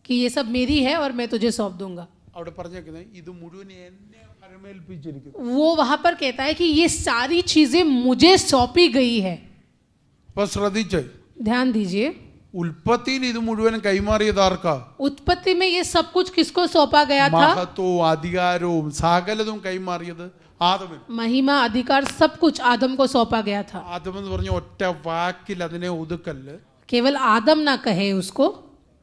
कि ये सब मेरी है और मैं तुझे सौंप दूंगा. അവിടെ പറഞ്ഞേക്കുന്നത് ഇത് മുഴുവൻ എന്നെ പരമേൽപ്പിച്ചിരിക്കുന്നു. वो वहां पर कहता है कि ये सारी चीजें मुझे सौंपी गई है. അപ്പൊ ശ്രദ്ധിച്ചേ, ध्यान दीजिए, ഉൽപ്പത്തിയിൽ ഇത് മുഴുവൻ കൈമാറിയത് ആർക്കാ? उत्पत्ति में ये सब कुछ किसको सौंपा गया था? മഹത്വവും അധികാരവും സകലതും കൈമാറിയത് ആദമിന്. महिमा अधिकार सब कुछ आदम को सौंपा गया था. ആദം എന്ന് പറഞ്ഞ ഒറ്റ വാക്കിൽ അതിനെ ഒതുക്കല്ല്, केवल आदम ना कहे उसको,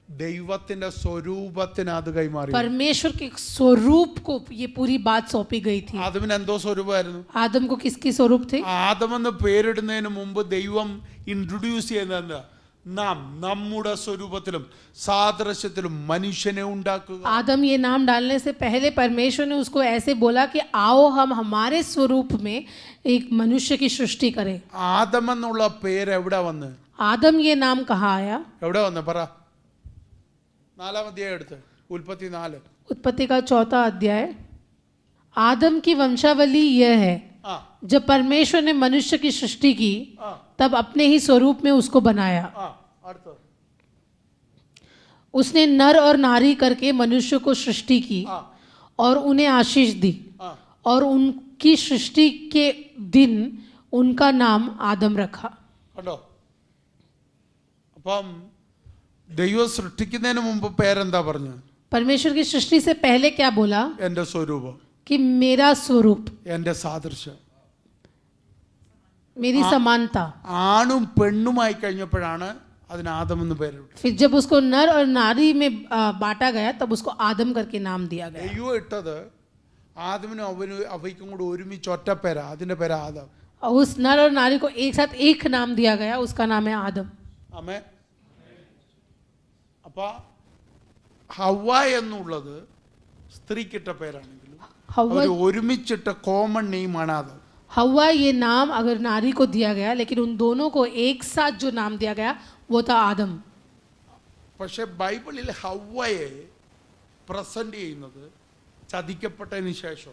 ദൈവത്തിന്റെ സ്വരൂപത്തിന് അത് കൈമാറി. परमेश्वर के स्वरूप को ये पूरी बात सौंपी गई थी. ആദമിന് എന്തോ സ്വരൂപമായിരുന്നു? आदम को किसकी स्वरूप थे? ആദം എന്ന് പേരിടുന്നതിന് മുമ്പ് ദൈവം ഇൻട്രൊഡ്യൂസ് ചെയ്യുന്നത് എന്താ? നാം നമ്മുടെ സ്വരൂപത്തിലും സാദൃശ്യത്തിലും മനുഷ്യനെ ഉണ്ടാക്കുക. आदम ये नाम डालने से पहले परमेश्वर ने उसको ऐसे बोला कि आओ हम हमारे स्वरूप में एक मनुष्य की सृष्टि करें. ആദം എന്നുള്ള പേര് എവിടെ വന്ന്? आदम ये नाम कहाँ आया? എവിടെ വന്ന് പറ. 4-ാം അധ്യായം എടുത്ത്, ഉൽപ്പത്തി 4. उत्पत्ति का 4वां अध्याय. आदम की वंशावली यह है, ആ जब परमेश्वर ने मनुष्य की सृष्टि की ആ तब अपने ही स्वरूप में उसको बनाया. ആ അടുത്ത उसने नर और नारी करके मनुष्य को सृष्टि की ആ और उन्हें आशीष दी, ആ और उनकी सृष्टि के दिन उनका नाम आदम रखा. കണ്ടോ? അപ്പം ദൈവം സൃഷ്ടിക്കുന്നതിന് മുമ്പ് പേരെന്താ പറഞ്ഞു? परमेश्वर की सृष्टि से पहले क्या बोला? എൻ്റെ സ്വരൂപം, कि मेरा स्वरूप, എൻ്റെ സാദൃശ്യം. मेरी समानता. ആണും പെണ്ണുമായി കഴിഞ്ഞപ്പോഴാണ് അതിന് ആദം എന്ന് പേരിട്ടു. फिर जब उसको नर और नारी में बांटा गया तब उसको आदम करके नाम दिया गया. ദൈവം ഇട്ടത് ആദമിനും അവയ്ക്കും കൂടെ ഒരുമിച്ച് ഒറ്റ പേരാ, അതിന്റെ പേര് ആദം. और उस नर और नारी को एक साथ एक नाम दिया गया, उसका नाम है आदम. ആമേൻ. അപ്പൊ ഹവ്വ എന്നുള്ളത് സ്ത്രീക്കിട്ട പേരാണെങ്കിലും हवा അവർ ഒരുമിച്ചിട്ട കോമൺ നെയിമാണ് ആദം. हवा ये नाम अगर नारी को दिया गया, लेकिन उन दोनों को एक साथ जो नाम दिया गया वो था आदम. പക്ഷെ ബൈബിളിൽ ഹവ്വയെ പ്രസന്റ് ചെയ്യുന്നത് ചതിക്കപ്പെട്ടതിന് ശേഷം.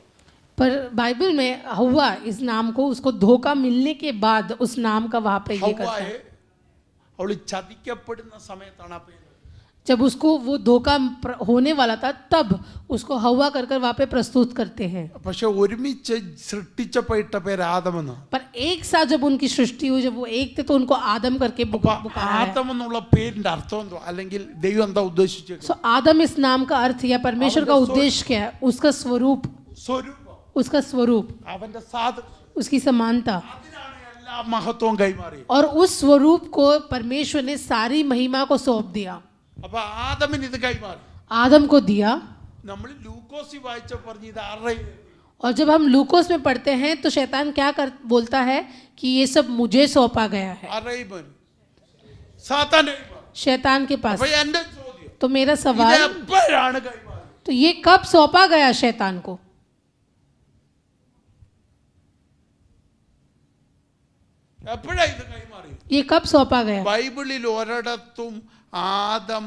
पर बाइबल में हवा इस नाम को उसको धोखा मिलने के बाद उस नाम का वहां पे ये करता ഹവ്വയെ है. അവള് ചതിക്കപ്പെടുന്ന സമയത്താണ് ആ പേര്. जब उसको वो धोखा होने वाला था तब उसको हवा कर कर वहां पे प्रस्तुत करते हैं. പക്ഷെ ഒരുമിച്ച് സൃഷ്ടിച്ചപ്പോ ഇട്ട പേര് ആദമെന്ന്. पर एक साथ जब उनकी सृष्टि हुई, जब वो एक थे तो उनको आदम करके पुकारा है. ആദം എന്നുള്ള പേരിന്റെ അർത്ഥം എന്തോ, അല്ലെങ്കിൽ ദൈവം എന്താ ഉദ്ദേശിച്ചത്? सो आदम इस नाम का अर्थ या परमेश्वर का उद्देश्य क्या है? उसका स्वरूप, സ്വരൂപം. उसका स्वरूप, അവന്റെ സാദൃശ്യം, उसकी समानता, അതിനാണ് എല്ലാ മഹത്വവും കൈമാറി. और उस स्वरूप को परमेश्वर ने सारी महिमा को सौंप दिया, അപ്പൊ ആദമിന് ഇത് കൈമാറി. आदम को दिया. നമ്മൾ ലൂക്കോസി വായിച്ച പറഞ്ഞു ഇത് ആരുടെ और जब हम लूकोस में पढ़ते हैं तो शैतान क्या बोलता है कि ये सब मुझे सौंपा गया है, ആരുടെ സാത്താന്റെ കൈമാറി. शैतान के पास. അപ്പൊ എന്റെ ചോദ്യം तो मेरा ഇത് सवाल, എപ്പോഴാണ് കൈമാറി? तो ये कब सौंपा गया शैतान को? എപ്പോഴാ ഇത് കൈമാറി? ये कब सौंपा गया? ബൈബിളിൽ ഒരിടത്തും ആദം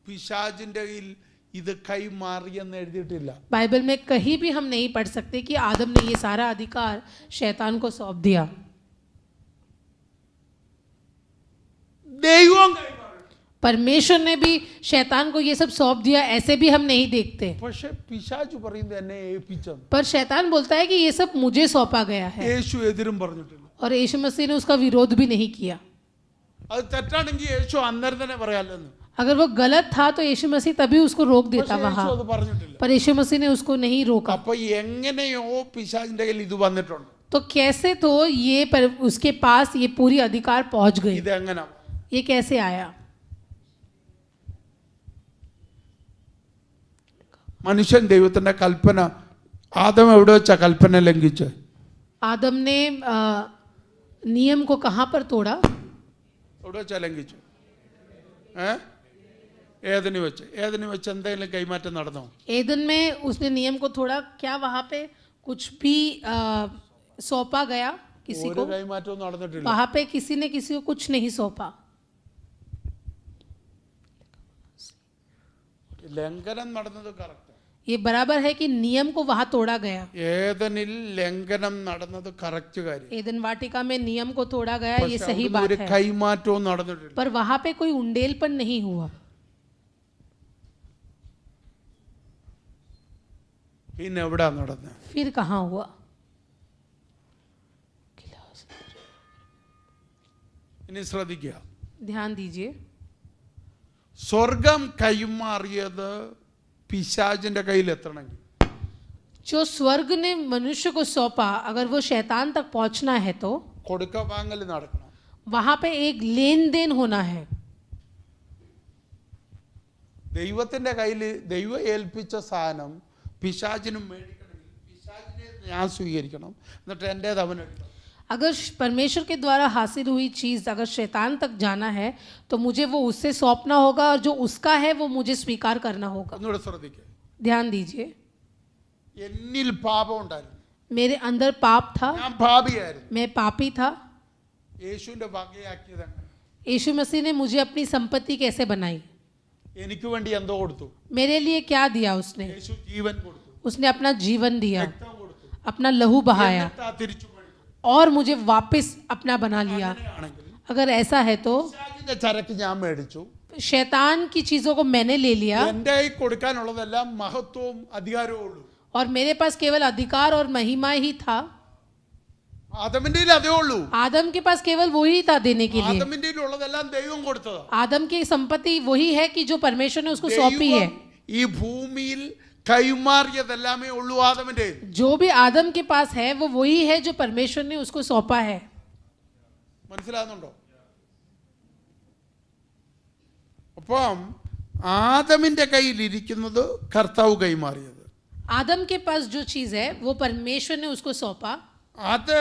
പിശാചിന്റെ കയ്യിൽ ഇത് കൈമാറിയെന്ന് എഴുതിയിട്ടില്ല. बाइबल में कहीं भी हम नहीं पढ़ सकते कि आदम ने ये सारा अधिकार शैतान को सौंप दिया. ദൈവം കൈമാറി. परमेश्वर ने भी शैतान को ये सब सौंप दिया, ऐसे भी हम नहीं देखते. പക്ഷെ പിശാച് പറയുന്നത് എന്നെ ഏൽപ്പിച്ചെന്ന്. पर शैतान बोलता है कि ये सब मुझे सौंपा गया है, യേശു എതിരും പറഞ്ഞിട്ടില്ല. और यीशु मसीह ने उसका विरोध भी नहीं किया. അത് തെറ്റാണെങ്കിൽ യേശു അന്നേരം തന്നെ പറയാല്ലെന്ന്. अगर वो गलत था तो यीशु मसीह तभी उसको रोक പക്ഷെ देता യേശു वहां, അത് പറഞ്ഞിട്ടില്ല. पर यीशु मसीह ने उसको नहीं रोका. അപ്പൊ എങ്ങനെയോ പിശാചിന്റെ കയ്യിൽ ഇത് വന്നിട്ടുണ്ട്. तो कैसे तो ये पर उसके पास ये पूरी अधिकार पहुंच गई, ഇത് എങ്ങനെ? ये कैसे आया? മനുഷ്യൻ ദൈവത്തിന്റെ കൽപ്പന ആദം എവിടെ വെച്ചാ കൽപ്പന ലംഘിച്ച്? आदम ने नियम को कहां पर तोड़ा? എവിടെ വെച്ചാ ലംഘിച്ചു? ഏതിന് വെച്ച്? ഏതിന് വെച്ച് എന്തെങ്കിലും കൈമാറ്റം നടന്നോ? एदन में उसने नियम को तोड़ा क्या? वहां पे कुछ भी सौंपा गया किसी ഒരു को? കൈമാറ്റവും നടന്നിട്ടില്ല. वहां पे किसी ने किसी को कुछ नहीं सौंपा. ലംഘനം നടന്നത് കറക്റ്റ്. ये बराबर है कि नियम को वहां तोड़ा गया. ഏതനിൽ ലംഘനം നടന്നത് കറക്റ്റ് കാര്യം. एदन वाटिका में नियम को तोड़ा गया, ये പക്ഷെ सही അവിടുന്ന് बात ഒരു है, കൈമാറ്റവും നടന്നിട്ടില്ല. पर वहां पे कोई उंडेलपन नहीं हुआ. പിന്നെ എവിടാ നടന്നത്? फिर कहाँ हुआ? ഇനി ശ്രദ്ധിക്കുക. ध्यान दीजिए. സ്വർഗം കൈമാറിയത് പിശാചിന്റെ കയ്യിൽ എത്തണമെങ്കിൽ जो स्वर्ग ने मनुष्य को सौंपा, अगर वो शैतान तक पहुंचना है तो കൊടുക്ക വാങ്ങൽ നടക്കണം. वहां पे एक लेन देन होना है. ദൈവത്തിന്റെ കയ്യിൽ ദൈവം ഏൽപ്പിച്ച സാധനം പിശാചിനും മേടിക്കണമെങ്കിൽ പിശാചിനെ ഞാൻ സ്വീകരിക്കണം, എന്നിട്ട് എൻ്റേത് അവനെടുക്കണം. अगर परमेश्वर के द्वारा हासिल हुई चीज़ अगर शैतान तक जाना है तो मुझे वो उससे सौंपना होगा, और जो उसका है वो मुझे स्वीकार करना होगा. ഒന്നുകൂടെ ശ്രദ്ധിക്കുക. ध्यान दीजिए. എന്നിൽ പാപം ഉണ്ടായിരുന്നു. मेरे अंदर पाप था, ഞാൻ പാപിയായിരുന്നു. मैं पापी था. യേശുവിന്റെ ഭാഗ്യയാക്കിയത് അങ്ങനെ. यीशु मसीह ने मुझे अपनी संपत्ति कैसे बनाई? എനിക്ക് വേണ്ടി എന്തോ കൊടുത്തു. मेरे लिए क्या दिया उसने? യേശു ജീവൻ കൊടുത്തു, उसने अपना जीवन दिया, രക്തം കൊടുത്തു, अपना लहू बहाया, എന്നിട്ടാ തിരിച്ചു പണിതു. और मुझे वापस अपना बना लिया. അങ്ങനെയാണെങ്കിൽ अगर ऐसा है तो പിശാചിന്റെ ചരക്ക് ഞാൻ മേടിച്ചു. शैतान की चीज़ों को मैंने ले लिया, എന്റെ കയ്യിൽ കൊടുക്കാനുള്ളതെല്ലാം മഹത്വവും അധികാരവും ഉള്ളൂ. और मेरे पास केवल अधिकार और महिमा ही था. ആദമിന്റെ അതേ ഉള്ളൂ. आदम के पास केवल वही था देने के लिए. ആദമിന്റെ ഉള്ളതെല്ലാം ദൈവം കൊടുത്തതാ. आदम की संपत्ति वही है कि जो परमेश्वर ने उसको सौंपी है. ദൈവം ഈ ഭൂമിയിൽ കൈമാറിയതെല്ലാമേ ഉള്ളൂ ആദമിന്റെ. जो भी आदम के पास है वो वही है जो परमेश्वर ने उसको सौंपा है. മനസ്സിലാകുന്നുണ്ടോ? അപ്പം ആദമിന്റെ കയ്യിൽ ഇരിക്കുന്നത് കർത്താവ് കൈമാറിയത്. आदम के पास जो चीज है वो परमेश्वर ने उसको सौंपा, അത്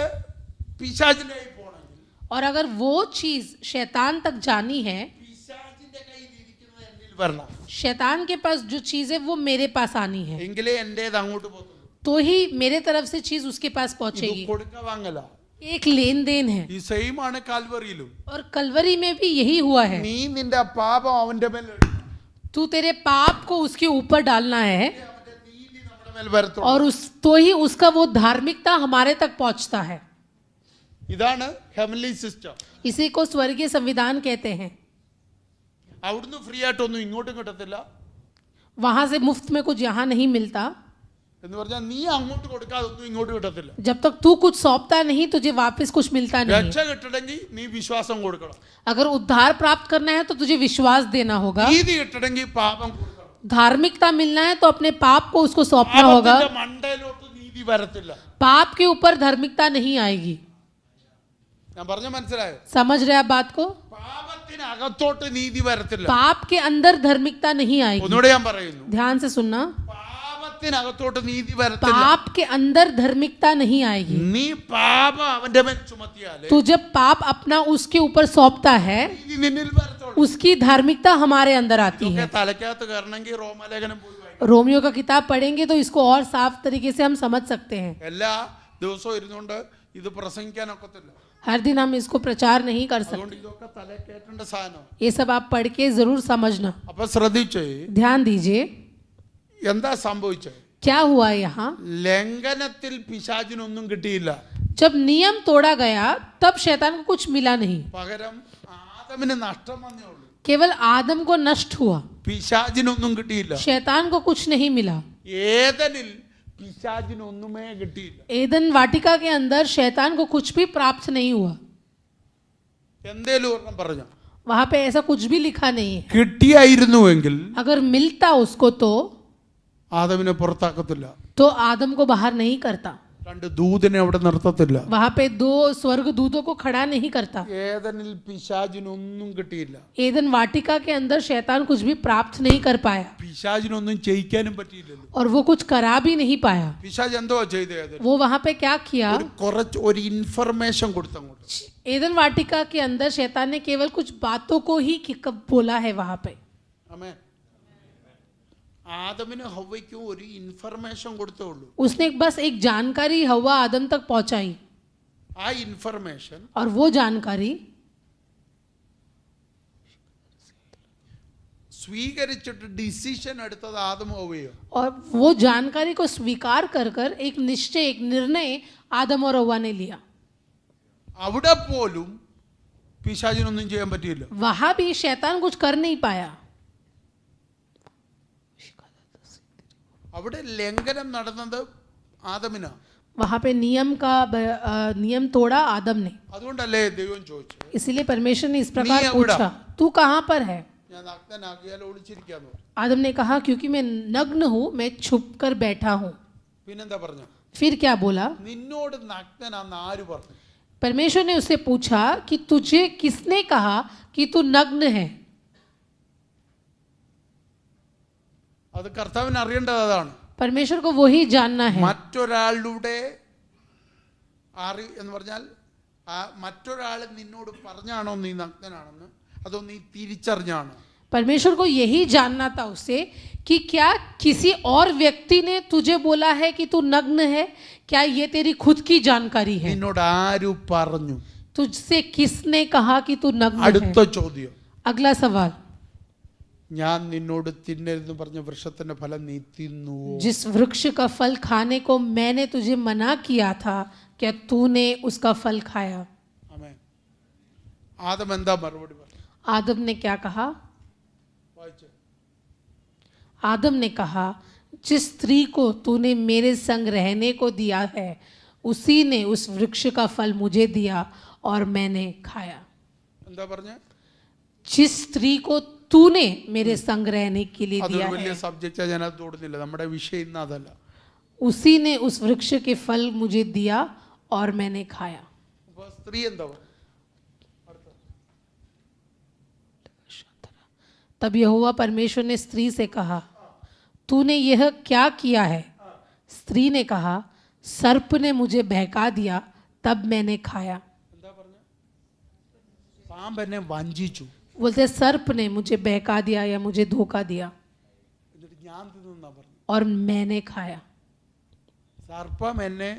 പിശാചിന്റെ കയ്യിൽ പോകണമെങ്കിൽ और अगर वो चीज शैतान तक जानी है, പിശാചിന്റെ കയ്യിൽ ഇരിക്കുന്നത് എന്നിൽ വരണം. शैतान के पास जो चीज है वो मेरे पास आनी है, എങ്കിലേ എന്റേത് അങ്ങോട്ട് പോകുള്ളൂ. तो ही मेरे तरफ से चीज उसके पास ഇത് पहुंचेगी. കൊടുക്ക വാങ്ങല. एक लेन देन है, ഈ സെയിം ആണ് കാൽവറിയിലും. और कलवरी में भी यही हुआ है. നീ നിന്റെ പാപം അവന്റെ മേൽ ഇടണം. तू तेरे पाप को उसके ऊपर डालना है, അവന്റെ നീതി നമ്മുടെ മേൽ വരത്തുള്ളൂ. और उस तो ही उसका वो धार्मिकता हमारे तक पहुंचता है. ഇതാണ് ഹെവൻലി സിസ്റ്റം. इसी को स्वर्गीय संविधान कहते हैं. അവിടുന്ന് ഫ്രീ ആയിട്ടൊന്നും ഇങ്ങോട്ടും കിട്ടത്തില്ല. वहां से मुफ्त में कुछ यहाँ नहीं मिलता. എന്ന് പറഞ്ഞാൽ നീ അങ്ങോട്ട് കൊടുക്കാതെ ഒന്നും ഇങ്ങോട്ട് കിട്ടത്തില്ല. जब तक तू कुछ सौंपता नहीं तुझे वापस कुछ मिलता नहीं. രക്ഷ കിട്ടണമെങ്കിൽ നീ വിശ്വാസം കൊടുക്കണം. अगर उद्धार प्राप्त करना है तो तुझे विश्वास देना होगा. നീതി കിട്ടണമെങ്കിൽ പാപം കൊടുക്കണം. धार्मिकता मिलना है तो अपने पाप को उसको सौंपना होगा. പാപത്തിന്റെ മണ്ടയിലോട്ട് നീ നീതി വരത്തില്ല. पाप के ऊपर धार्मिकता नहीं आएगी। ഞാൻ പറഞ്ഞ മനസ്സിലായോ? समझ रहे आप बात को? പാപത്തിനകത്തോട്ട് നീതി വരത്തില്ല. पाप के अंदर धार्मिकता नहीं आएगी। ഒന്നുകൂടെ ഞാൻ പറയുന്നു, ध्यान से सुनना, പാപത്തിനകത്തോട്ട് നീതി വരത്തില്ല. पाप के अंदर धार्मिकता नहीं आएगी। നീ പാപം അവന്റെ മേൽ ചുമത്തിയാലേ तो जब पाप अपना उसके ऊपर सौंपता है, നീതി നിന്നിൽ വരത്തുള്ളൂ. उसकी धार्मिकता हमारे अंदर आती ഇതൊക്കെ है। തലയ്ക്കകത്ത് കയറണമെങ്കിൽ റോമാലേഖനം പോയി വായിക്കണം. रोमियो का किताब पढ़ेंगे तो इसको और साफ तरीके से हम समझ सकते हैं। എല്ലാ ദിവസവും ഇരുന്നുകൊണ്ട് ഇത് പ്രസംഗിക്കാനൊക്കത്തില്ല. हर दिन हम इसको प्रचार नहीं कर सकते। അതുകൊണ്ട് ഇതൊക്കെ തലയിൽ കയറ്റേണ്ട സാധനം. ये सब आप पढ़ के जरूर समझना। അപ്പൊ ശ്രദ്ധിച്ചേ, ध्यान दीजिए എന്താ സംഭവിച്ചത്? क्या हुआ यहाँ। ലംഘനത്തിൽ പിശാചിനൊന്നും കിട്ടിയില്ല. जब नियम तोड़ा गया तब शैतान को कुछ मिला नहीं, പകരം ആദമിന് നഷ്ടം വന്നേ ഉള്ളൂ. केवल आदम को नष्ट हुआ, പിശാചിനൊന്നും കിട്ടിയില്ല. शैतान को कुछ नहीं मिला। ഏദനിൽ പിശാചിനൊന്നുമേ കിട്ടിയില്ല. एदन वाटिका के अंदर शैतान को कुछ भी प्राप्त नहीं हुआ। എന്തേലും ഒരെണ്ണം പറഞ്ഞ वहां पे ऐसा कुछ भी लिखा नहीं है। കിട്ടിയായിരുന്നുവെങ്കിൽ अगर मिलता उसको ആദമിനെ പുറത്താക്കത്തില്ല. तो आदम को बाहर नहीं करता, രണ്ട് ദൂതനെ അവിടെ നിർത്തത്തില്ല. वहां पे 2 स्वर्ग दूतों को खड़ा नहीं करता। ഏദനിൽ പിശാചിനൊന്നും കിട്ടിയില്ല. एदन वाटिका के अंदर शैतान कुछ भी प्राप्त नहीं कर पाया പിശാചിനൊന്നും ചെയ്യിക്കാനും പറ്റിയില്ലല്ലോ. और वो कुछ करा भी नहीं पाया। പിശാച് എന്തോ ചെയ്തത്? वो वहां पे क्या किया, ഒരു ഇൻഫർമേഷൻ കൊടുത്തങ്ങോട്ട്. एदन वाटिका के अंदर शैतान ने केवल कुछ बातों को ही बोला है वहां पे। ആമേൻ. ആദമിനും ഹവ്വയ്ക്കും ഒരു ഇൻഫർമേഷൻ കൊടുത്തേ ഉള്ളൂ. उसने बस एक जानकारी हवा आदम तक पहुंचाई, ആ ഇൻഫർമേഷൻ और वो जानकारी സ്വീകരിച്ചിട്ട് ഡിസിഷൻ എടുത്തത് ആദം ഹവ്വയോ? और वो जानकारी को स्वीकार कर कर एक निश्चय, एक निर्णय आदम और हव्वा ने लिया। അവിടെ പോലും പിശാചിനൊന്നും ചെയ്യാൻ പറ്റിയില്ല. वहां भी शैतान कुछ कर नहीं पाया। അവിടെ ലംഘനം നടന്നത് ആദമിനാ. वहां पे नियम तोड़ा आदम ने। അതുകൊണ്ടല്ലേ ദൈവം ചോദിച്ചു, इसीलिए परमेश्वर ने इस प्रकार नहीं पूछा, तू कहाँ पर है? ഞാൻ നഗ്നനാകിയാൽ ഒളിച്ചിരിക്കാന്ന് പറഞ്ഞു. आदम ने कहा, क्योंकि मैं नग्न हूँ, मैं छुप कर बैठा हूँ। പിന്നെന്താ പറഞ്ഞു? फिर क्या बोला? നിന്നോട് നഗ്നനാന്ന് ആര് പറഞ്ഞു? परमेश्वर ने उससे पूछा कि तुझे किसने कहा कि तू नग्न है? അത് കർത്താവിന് അറിയേണ്ടത് അതാണ്. परमेश्वर को वही जानना है। മറ്റൊരാളുടെ എന്ന് പറഞ്ഞാൽ മറ്റൊരാൾ നിന്നോട് പറഞ്ഞാണോ നീ നഗ്നനാണെന്ന്, അതോ നീ തിരിച്ചറിഞ്ഞാണോ? परमेश्वर को यही जानना था उससे कि क्या किसी और व्यक्ति ने तुझे बोला है कि तू नग्न है, क्या ये तेरी खुद की जानकारी है? നിന്നോട് ആര് പറഞ്ഞു? तुझसे किसने कहा कि तू नग्न അടുത്ത है? ചോദ്യം, अगला सवाल, ഞാൻ നിന്നോട് തിന്നരുതെന്ന് പറഞ്ഞ വൃക്ഷത്തിന്റെ ഫലം നീ തിന്നു? जिस वृक्ष का फल खाने को मैंने तुझे मना किया था, क्या तूने उसका फल खाया? ആമേൻ. ആദം എന്താ മറുപടി പറഞ്ഞു? आदम ने क्या कहा? വായിച്ചേ. आदम ने कहा, जिस स्त्री को तूने मेरे संग रहने को दिया है, उसी ने उस वृक्ष का फल मुझे दिया और मैंने खाया। എന്താ പറഞ്ഞ? जिस स्त्री को तूने मेरे संग रहने के लिए दिया അതൊരു വലിയ है, സബ്ജക്റ്റാ, ഞാൻ അത് തോടുന്നില്ല. നമ്മുടെ വിഷയം ഇന്ന് അതല്ല. उसी ने उस वृक्ष के फल मुझे दिया और मैंने खाया। അപ്പൊ സ്ത്രീ എന്താ പറഞ്ഞു? तब यहोवा परमेश्वर ने स्त्री से कहा, तूने यह क्या किया है? स्त्री ने कहा, सर्प ने मुझे बहका दिया, तब मैंने खाया। എന്താ പറഞ്ഞ? പാമ്പ് എന്നെ വഞ്ചിച്ചു, बोलते सर्प ने मुझे बहका दिया या मुझे धोखा दिया എന്നിട്ട് ഞാൻ തിന്നാ പറഞ്ഞു. और मैंने खाया। സർപ്പം എന്നെ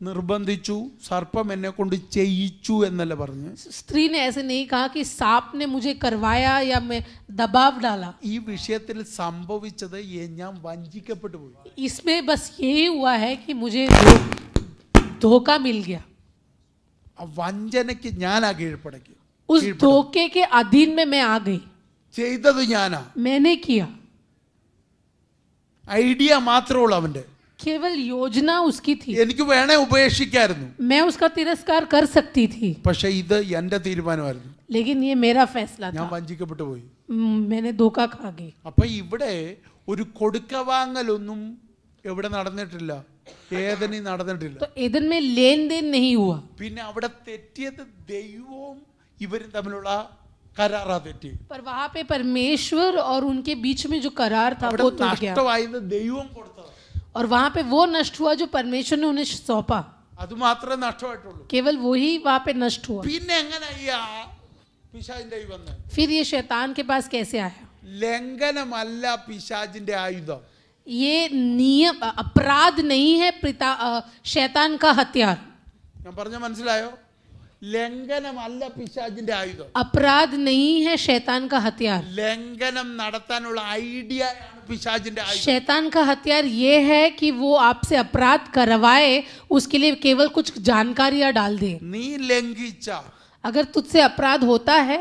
നിർബന്ധിച്ചു, സർപ്പം എന്നെ കൊണ്ട് ചെയ്യിച്ചു എന്നല്ല പറഞ്ഞു. स्त्री ने ऐसे नहीं कहा कि सांप ने मुझे करवाया या मैं दबाव डाला। ഈ വിഷയത്തിൽ സംഭവിച്ചത് ഞാൻ വഞ്ചിക്കപ്പെട്ടു പോയി. इसमें बस यही हुआ है कि मुझे धोखा मिल गया। ആ വഞ്ചനയ്ക്ക് ഞാനാ കീഴ്പ്പടക്കി. उस धोखे के अधीन में मैं आ गई। ചെയ്തത് ഞാനാ. मैंने किया, ഐഡിയ മാത്രമേ ഉള്ളൂ അവന്റെ. केवल योजना उसकी थी। എനിക്ക് വേണേ ഉപേക്ഷിക്കായിരുന്നു, मैं उसका तिरस्कार कर सकती थी, പക്ഷെ ഇത് എന്റെ തീരുമാനമായിരുന്നു. लेकिन ये मेरा फैसला ഞാൻ था। വഞ്ചിക്കപ്പെട്ടു പോയി. मैंने धोखा खा गई। അപ്പൊ ഇവിടെ ഒരു കൊടുക്കവാങ്ങലൊന്നും എവിടെ നടന്നിട്ടില്ല. ഏദനി നടന്നിട്ടില്ല. तो एदन में लेन देन नहीं हुआ. പിന്നെ അവിടെ തെറ്റിയത് ദൈവവും ഇവരും തമ്മിലുള്ള കരാറാ തെറ്റി. पर वहां पे परमेश्वर और उनके बीच में जो करार था അവിടെ वो टूट गया. നഷ്ടമായത് ദൈവം കൊടുത്തത്. और वहां पे वो नष्ट हुआ जो परमेश्वर ने उन्हें सौंपा. അത് മാത്രമേ നഷ്ടമായിട്ടുള്ളൂ. केवल वही वहां पे नष्ट हुआ. പിന്നെ എങ്ങനെ ഈ പിശാചിന്റെ കൈ വന്നത്? फिर ये शैतान के पास कैसे आया? ലംഘനമല്ല പിശാചിന്റെ ആയുധം. ये नियम अपराध नहीं है शैतान का हथियार. ഞാൻ പറഞ്ഞ മനസ്സിലായോ? ലംഘനമല്ല പിശാചിന്റെ ആയുധം. अपराध नहीं है शैतान का हथियार. ലംഘനം നടത്താനുള്ള ഐഡിയയാണ് പിശാചിന്റെ ആയുധം. शैतान का हथियार ये है कि वो आपसे अपराध करवाए, उसके लिए केवल कुछ जानकारियां डाल दे. നീ ലംഘിച്ച अगर तुझसे अपराध होता है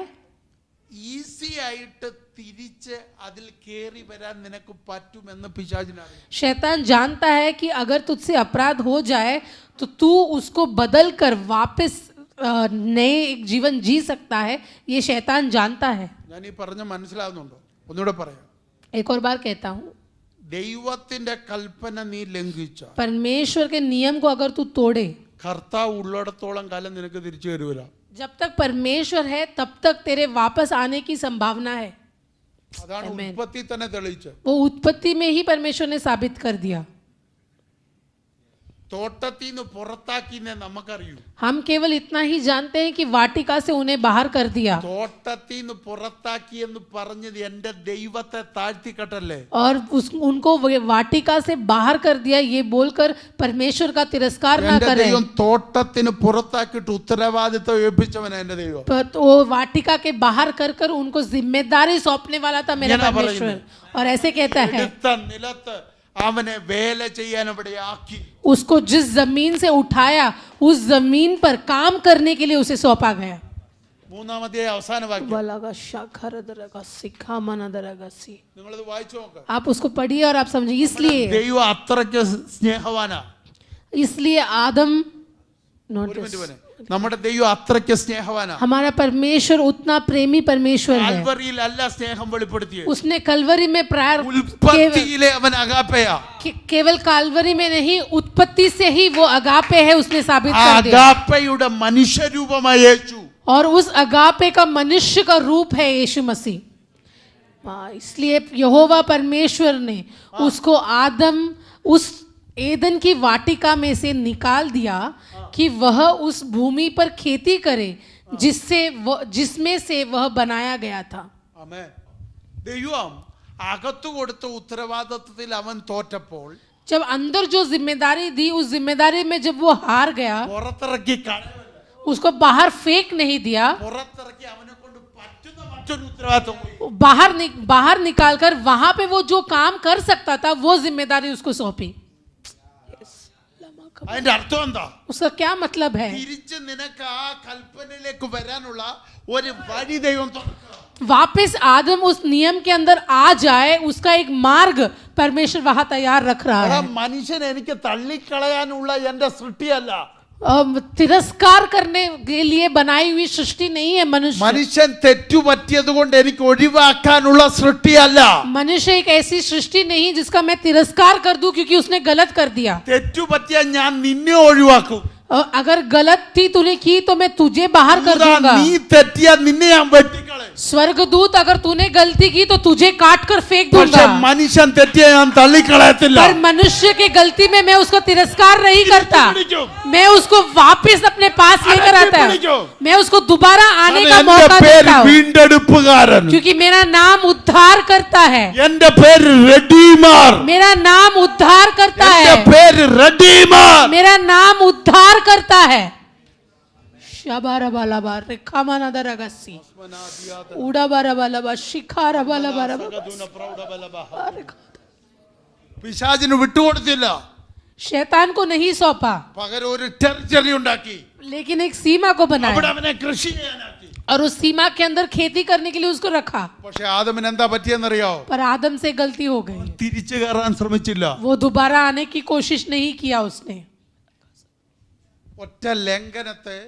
ഈസി ആയിട്ട് തിരിച്ച് അതിൽ കേറി വരാൻ നിനക്ക് പറ്റുമെന്ന് പിശാചിനറിയാം. शैतान जानता है कि अगर तुझसे अपराध हो जाए तो तू उसको बदल कर वापस नए एक जीवन जी सकता है. ये शैतान जानता है. ഞാൻ ഈ പറഞ്ഞ മനസ്സിലാവുന്നുണ്ടോ? ഒന്നുകൂടെ പറയാം. एक और बार कहता हूँ, ദൈവത്തിന്റെ കൽപ്പന നീ ലംഘിച്ച, परमेश्वर के नियम को अगर तू तोड़े, കർത്താവ് ഉള്ളിടത്തോളം കാലം നിനക്ക് തിരിച്ചു വരൂല. जब तक परमेश्वर है तब तक तेरे वापस आने की संभावना है. അതാണ് Amen. ഉൽപ്പത്തി തന്നെ തെളിയിച്ചത്. वो उत्पत्ति में ही परमेश्वर ने साबित कर दिया. തോട്ടത്തിൽ നിന്ന് പുറത്താക്കിനെ നമുക്കറിയൂ. हम केवल इतना ही जानते हैं कि वाटिका से उन्हें बाहर कर दिया. തോട്ടത്തിൽ നിന്ന് പുറത്താക്കി എന്ന് പറഞ്ഞത് എന്റെ ദൈവത്തെ താഴ്ത്തിക്കട്ടല്ലേ? और उनको वाटिका से बाहर कर दिया ये बोलकर परमेश्वर का तिरस्कार ना എന്റെ करें. ദൈവം തോട്ടത്തിന് പുറത്താക്കിയിട്ട് ഉത്തരവാദിത്വം ഏൽപ്പിച്ചവനാ എന്റെ ദൈവം. तो वो वाटिका के बाहर कर कर उनको जिम्मेदारी सौंपने वाला था मेरा ये ना परमेश्वर. और ऐसे कहता है, എടുത്ത നിലത്ത് അവനെ വേല ചെയ്യാൻ ഇവിടെ ആക്കി. उसको जिस जमीन से उठाया उस जमीन पर काम करने के लिए उसे सौंपा गया. മൂന്നാമത്തെ അവസാന വാക്യം നിങ്ങളത് വായിച്ചു നോക്ക്. आप उसको पढ़िए और आप समझिए. इसलिए ദൈവം അത്രയ്ക്ക് സ്നേഹവാനാ. इसलिए आदम ഒരു മിനിറ്റ് പോലെ നമ്മുടെ ദൈവം അത്രയ്ക്ക് സ്നേഹവാനാ. हमारा परमेश्वर उतना प्रेमी परमेश्वर है. കാൽവറിയിൽ അല്ല സ്നേഹം വെളിപ്പെടുത്തിയത്. उसने कलवरी में प्रायर ഉൽപ്പത്തിയിലെ അവൻ അഗാപ്പയാ. केवल कालवरी में नहीं, उत्पत्ति से ही वो अगापे है उसने साबित ആ कर दिया. അഗാപ്പയുടെ മനുഷ്യരൂപമായ യേശു. और उस अगापे का मनुष्य का रूप है यीशु मसीह. इसलिए यहोवा परमेश्वर ने उसको आदम उस एदन की वाटिका में से निकाल दिया कि वह उस भूमि पर खेती करे जिसमें से वह बनाया गया था. ആമേൻ. ദൈവം അകത്തു കൊടുത്ത ഉത്തരവാദിത്വത്തിൽ അവൻ തോറ്റപ്പോൾ जब अंदर जो जिम्मेदारी दी उस जिम्मेदारी में जब वो हार गया, പുറത്തിറക്കി കളയല്ല. उसको बाहर फेंक नहीं दिया, പുറത്തിറക്കി അവനെ കൊണ്ട് പറ്റുന്ന മറ്റൊരു ഉത്തരവാദിത്വം പോയി. बाहर निकाल कर वहां पे वो जो काम कर सकता था वो जिम्मेदारी उसको सौंपी. അതിന്റെ അർത്ഥം എന്താ? उसका क्या मतलब है? തിരിച്ച് നിനക്ക് ആ കൽപ്പനയിലേക്ക് വരാനുള്ള ഒരു വഴി ദൈവം തുറക്കുക. वापस आदम उस नियम के अंदर आ जाए, उसका एक मार्ग परमेश्वर वहां तैयार रख रहा എടാ, है. മനുഷ്യൻ എനിക്ക് തള്ളിക്കളയാനുള്ള എന്റെ സൃഷ്ടിയല്ല. तिरस्कार करने के लिए बनाई हुई सृष्टि नहीं है मनुष्य. മനുഷ്യൻ തെറ്റുപറ്റിയത് കൊണ്ട് എനിക്ക് ഒഴിവാക്കാനുള്ള സൃഷ്ടിയല്ല. मनुष्य एक ऐसी सृष्टि नहीं जिसका मैं तिरस्कार कर दूं क्योंकि उसने गलत कर दिया. തെറ്റുപറ്റിയ ഞാൻ നിന്നെ ഒഴിവാക്കും. अगर गलत थी तूने की तो मैं तुझे बाहर कर दूंगा. നീ തെറ്റിയ നിന്നെ ഞാൻ വെട്ടിക്കളയും. स्वर्गदूत अगर तूने गलती की तो तुझे काट कर फेंक പക്ഷെ दूंगा. മനുഷ്യൻ തെറ്റിയ ഞാൻ തള്ളിക്കളയത്തില്ല. पर मनुष्य की गलती में मैं उसको तिरस्कार नहीं करता. मैं उसको वापस अपने पास लेकर आता हूं. मैं उसको दोबारा आने का എന്റെ मौका പേര് देता हूं വീണ്ടെടുപ്പുകാരൻ. क्योंकि मेरा नाम उद्धार करता है. എന്റെ പേര് റെഡീമർ. मेरा नाम उद्धार करता എന്റെ है. പേര് റെഡീമർ. मेरा नाम उद्धार करता है. शबारबालाबा रेखामानादरगसी उड़ाबारबालाबा शिखारबालाबारबा. പിശാചിന് വിട്ടുകൊടുത്തില്ല. शैतान को नहीं सौंपा, പകരം ഒരു ടെറിറ്ററി ഉണ്ടാക്കി. लेकिन एक सीमा को അവിടെ बनाया അവനെ കൃഷി ചെയ്യാനാക്കി. और उस सीमा के अंदर खेती करने के लिए उसको रखा. പക്ഷെ ആദമിന് എന്താ പറ്റിയെന്നറിയോ? पर आदम से गलती हो गई. തിരിച്ചു കയറാൻ ശ്രമിച്ചില്ല. वो दोबारा आने की कोशिश नहीं किया उसने. ഒറ്റ ലംഘനത്തെ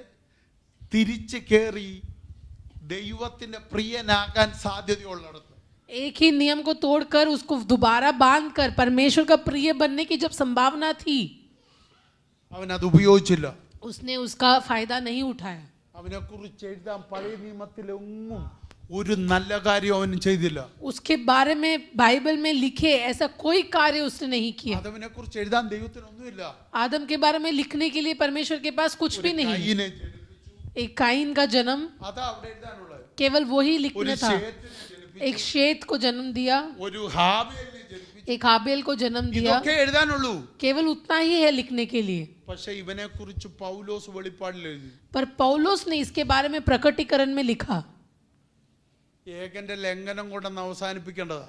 തിരിച്ചു കയറി ദൈവത്തിന്റെ പ്രിയനാകാൻ സാധ്യതയുള്ളിടത്ത് एक ही नियम को तोड़कर उसको दोबारा बांध कर परमेश्वर का प्रिय बनने की जब संभावना थी, അവൻ അത് ഉപയോഗിച്ചില്ല. उसने उसका फायदा नहीं उठाया. അവനെ കുറിച്ച് എഴുതാൻ പഴയ നിയമത്തിലൊന്നും ഒരു നല്ല കാര്യം അവൻ ചെയ്തില്ല. उसके बारे में बाइबल में लिखे ऐसा कोई कार्य उसने नहीं किया. ആദമിനെ കുറിച്ച് എഴുതാൻ ദൈവത്തിനൊന്നുമില്ല. आदम के बारे में लिखने के लिए परमेश्वर के पास कुछ भी नहीं. കയീനെ ജനിപ്പിച്ചു. एक काइन का जन्म അതാ അവിടെ എഴുതാനുള്ളത്. केवल वही ഒരു लिखना था. ശേത്തിനെ ജനിപ്പിച്ചു. एक शेत को जन्म दिया, ഒരു ഹാബേലിനെ ജനിപ്പിച്ചു. एक हाबेल को जन्म दिया. ഇതൊക്കെ എഴുതാനുള്ളൂ. केवल उतना ही है लिखने के लिए. പക്ഷെ ഇവനെ കുറിച്ച് പൗലോസ് വെളിപ്പാടിൽ എഴുതി. पर पौलुस ने इसके बारे में प्रकटीकरण में लिखा. ഏകന്റെ ലംഘനം കൊണ്ടൊന്ന് അവസാനിപ്പിക്കേണ്ടതാ.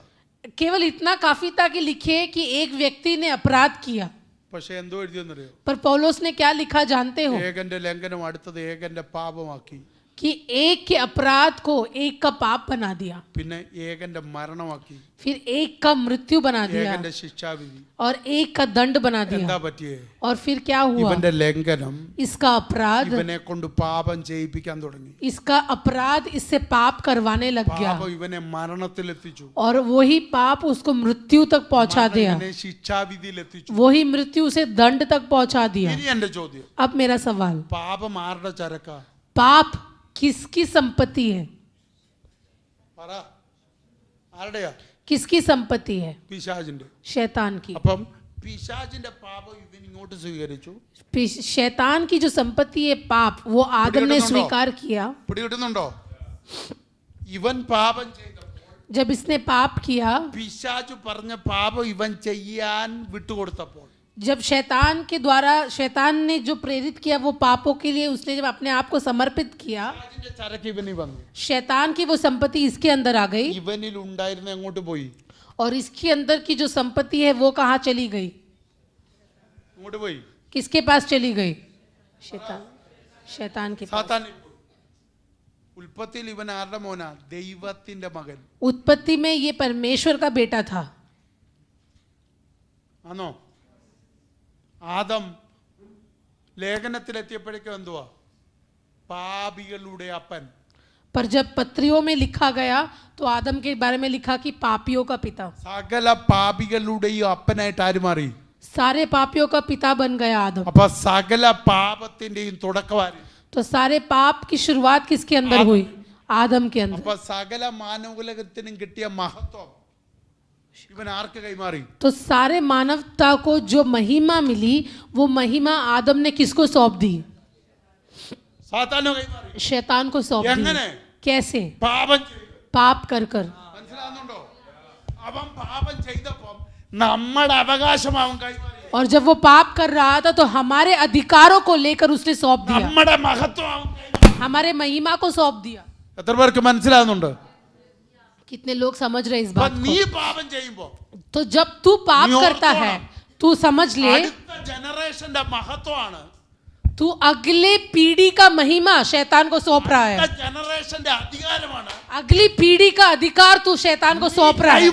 केवल इतना काफी था कि लिखे कि एक व्यक्ति ने अपराध किया. പക്ഷെ എന്തോ എഴുതിയെന്നറിയോ? पर पौलुस ने क्या लिखा जानते हो? ഏകന്റെ ലംഘനം അടുത്തത് ഏകന്റെ പാപമാക്കി. कि एक के अपराध को एक का पाप बना दिया, പിന്നെ ഏകന്റെ മരണമാക്കി. फिर एक का मृत्यु बना दिया ഏകന്റെ ശിക്ഷാവിധി. और एक का दंड बना എന്താ दिया. പറ്റിയേ? और फिर क्या हुआ? ഇവന്റെ ലംഘനം इसका अपराध, ഇവനെ കൊണ്ട് പാപം ചെയ്യിപ്പിക്കാൻ തുടങ്ങി. इसका अपराध इससे पाप करवाने लग गया പാപം ഇവനെ മരണത്തിലെത്തിച്ചു. और वही पाप उसको मृत्यु तक पहुंचा दिया. ഇവനെ ശിക്ഷാവിധിയിലെത്തിച്ചു. वही मृत्यु उसे दंड तक पहुंचा दिया. ഇനി എന്റെ ചോദ്യം, अब मेरा सवाल, പാപം ആരുടെ ചരക്കാ? पाप किसकी संपत्ति है? പറ, ആരുടെയാ? किसकी संपत्ति है? പിശാചിന്റെ. शैतान की. അപ്പം പിശാചിന്റെ പാപം ഇവൻ ഇങ്ങോട്ട് സ്വീകരിച്ചു. शैतान की जो संपत्ति है पाप, वो आदम ने स्वीकार किया. പിടികിട്ടുന്നുണ്ടോ? ഇവൻ പാപം ചെയ്തപ്പോൾ, जब इसने पाप किया, പിശാചു പറഞ്ഞ പാപം ഇവൻ ചെയ്യാൻ വിട്ടുകൊടുത്തപ്പോൾ, जब शैतान के द्वारा शैतान ने जो प्रेरित किया वो पापों के लिए, उसने जब अपने आप को समर्पित किया, പിശാചിന്റെ ചരക്ക് ഇവനിൽ വന്നു. शैतान की वो संपत्ति इसके अंदर आ गई ഇവനിൽ ഉണ്ടായിരുന്ന എങ്ങോട്ട് പോയി? और इसके अंदर की जो संपत्ति है वो कहाँ चली गई? എങ്ങോട്ട് പോയി? किसके पास चली गई? शैतान के पास. സാത്താനിൽ പോയി. ഉൽപ്പത്തിയിൽ ഇവൻ ആരുടെ മോനാ? ദൈവത്തിന്റെ മകൻ. उत्पत्ति में ये परमेश्वर का बेटा था. ആണോ? ആദം ലേഖനത്തിലെത്തിയപ്പോഴേക്കും എന്തുവാ? പാപികളുടെ അപ്പൻ. पर जब पत्रियों में लिखा गया तो आदम के बारे में लिखा कि पापियों का पिता. സകല പാപികളുടെയും അപ്പനായിട്ട് ആര് മാറി? सारे पापियों का पिता बन गया आदम. അപ്പൊ സകല പാപത്തിന്റെയും തുടക്കമാര്? तो सारे पाप की शुरुआत किसके अंदर हुई? आदम के अंदर. അപ്പൊ സകല മാനവകുലത്തിനും കിട്ടിയ മഹത്വം ഇവൻ ആർക്ക് കൈമാറി? तो सारे मानवता को जो महिमा मिली वो महिमा आदम ने किसको सौंप दी? സാത്താനോ കൈമാറി? शैतान को सौंप दी. എങ്ങനെ? कैसे? പാപം ചെയ്തു. पाप कर कर. മനസ്സിലാകുന്നുണ്ടോ? അവൻ പാപം ചെയ്തപ്പോ നമ്മുടെ അവകാശം അവൻ കൈമാറി. और जब वो पाप कर रहा था तो हमारे अधिकारों को लेकर उसने सौंप दिया, നമ്മുടെ മഹത്വം അവൻ കൈമാറി. हमारे महिमा को सौंप दिया. എത്ര പേർക്ക് മനസ്സിലാകുന്നുണ്ട്? कितने लोग समझ रहे हैं इस അപ്പൊ बात നീ को? പാപം ചെയ്യുമ്പോ तो जब तू पाप नहीं करता और है, तू समझ ले, അടുത്ത ജനറേഷന്റെ മഹത്വമാണ്, तू अगले पीढ़ी का महिमा शैतान को सौंप रहा है. അടുത്ത ജനറേഷന്റെ അധികാരമാണ് अगली पीढ़ी का अधिकार तू शैतान को सौंप रहा है.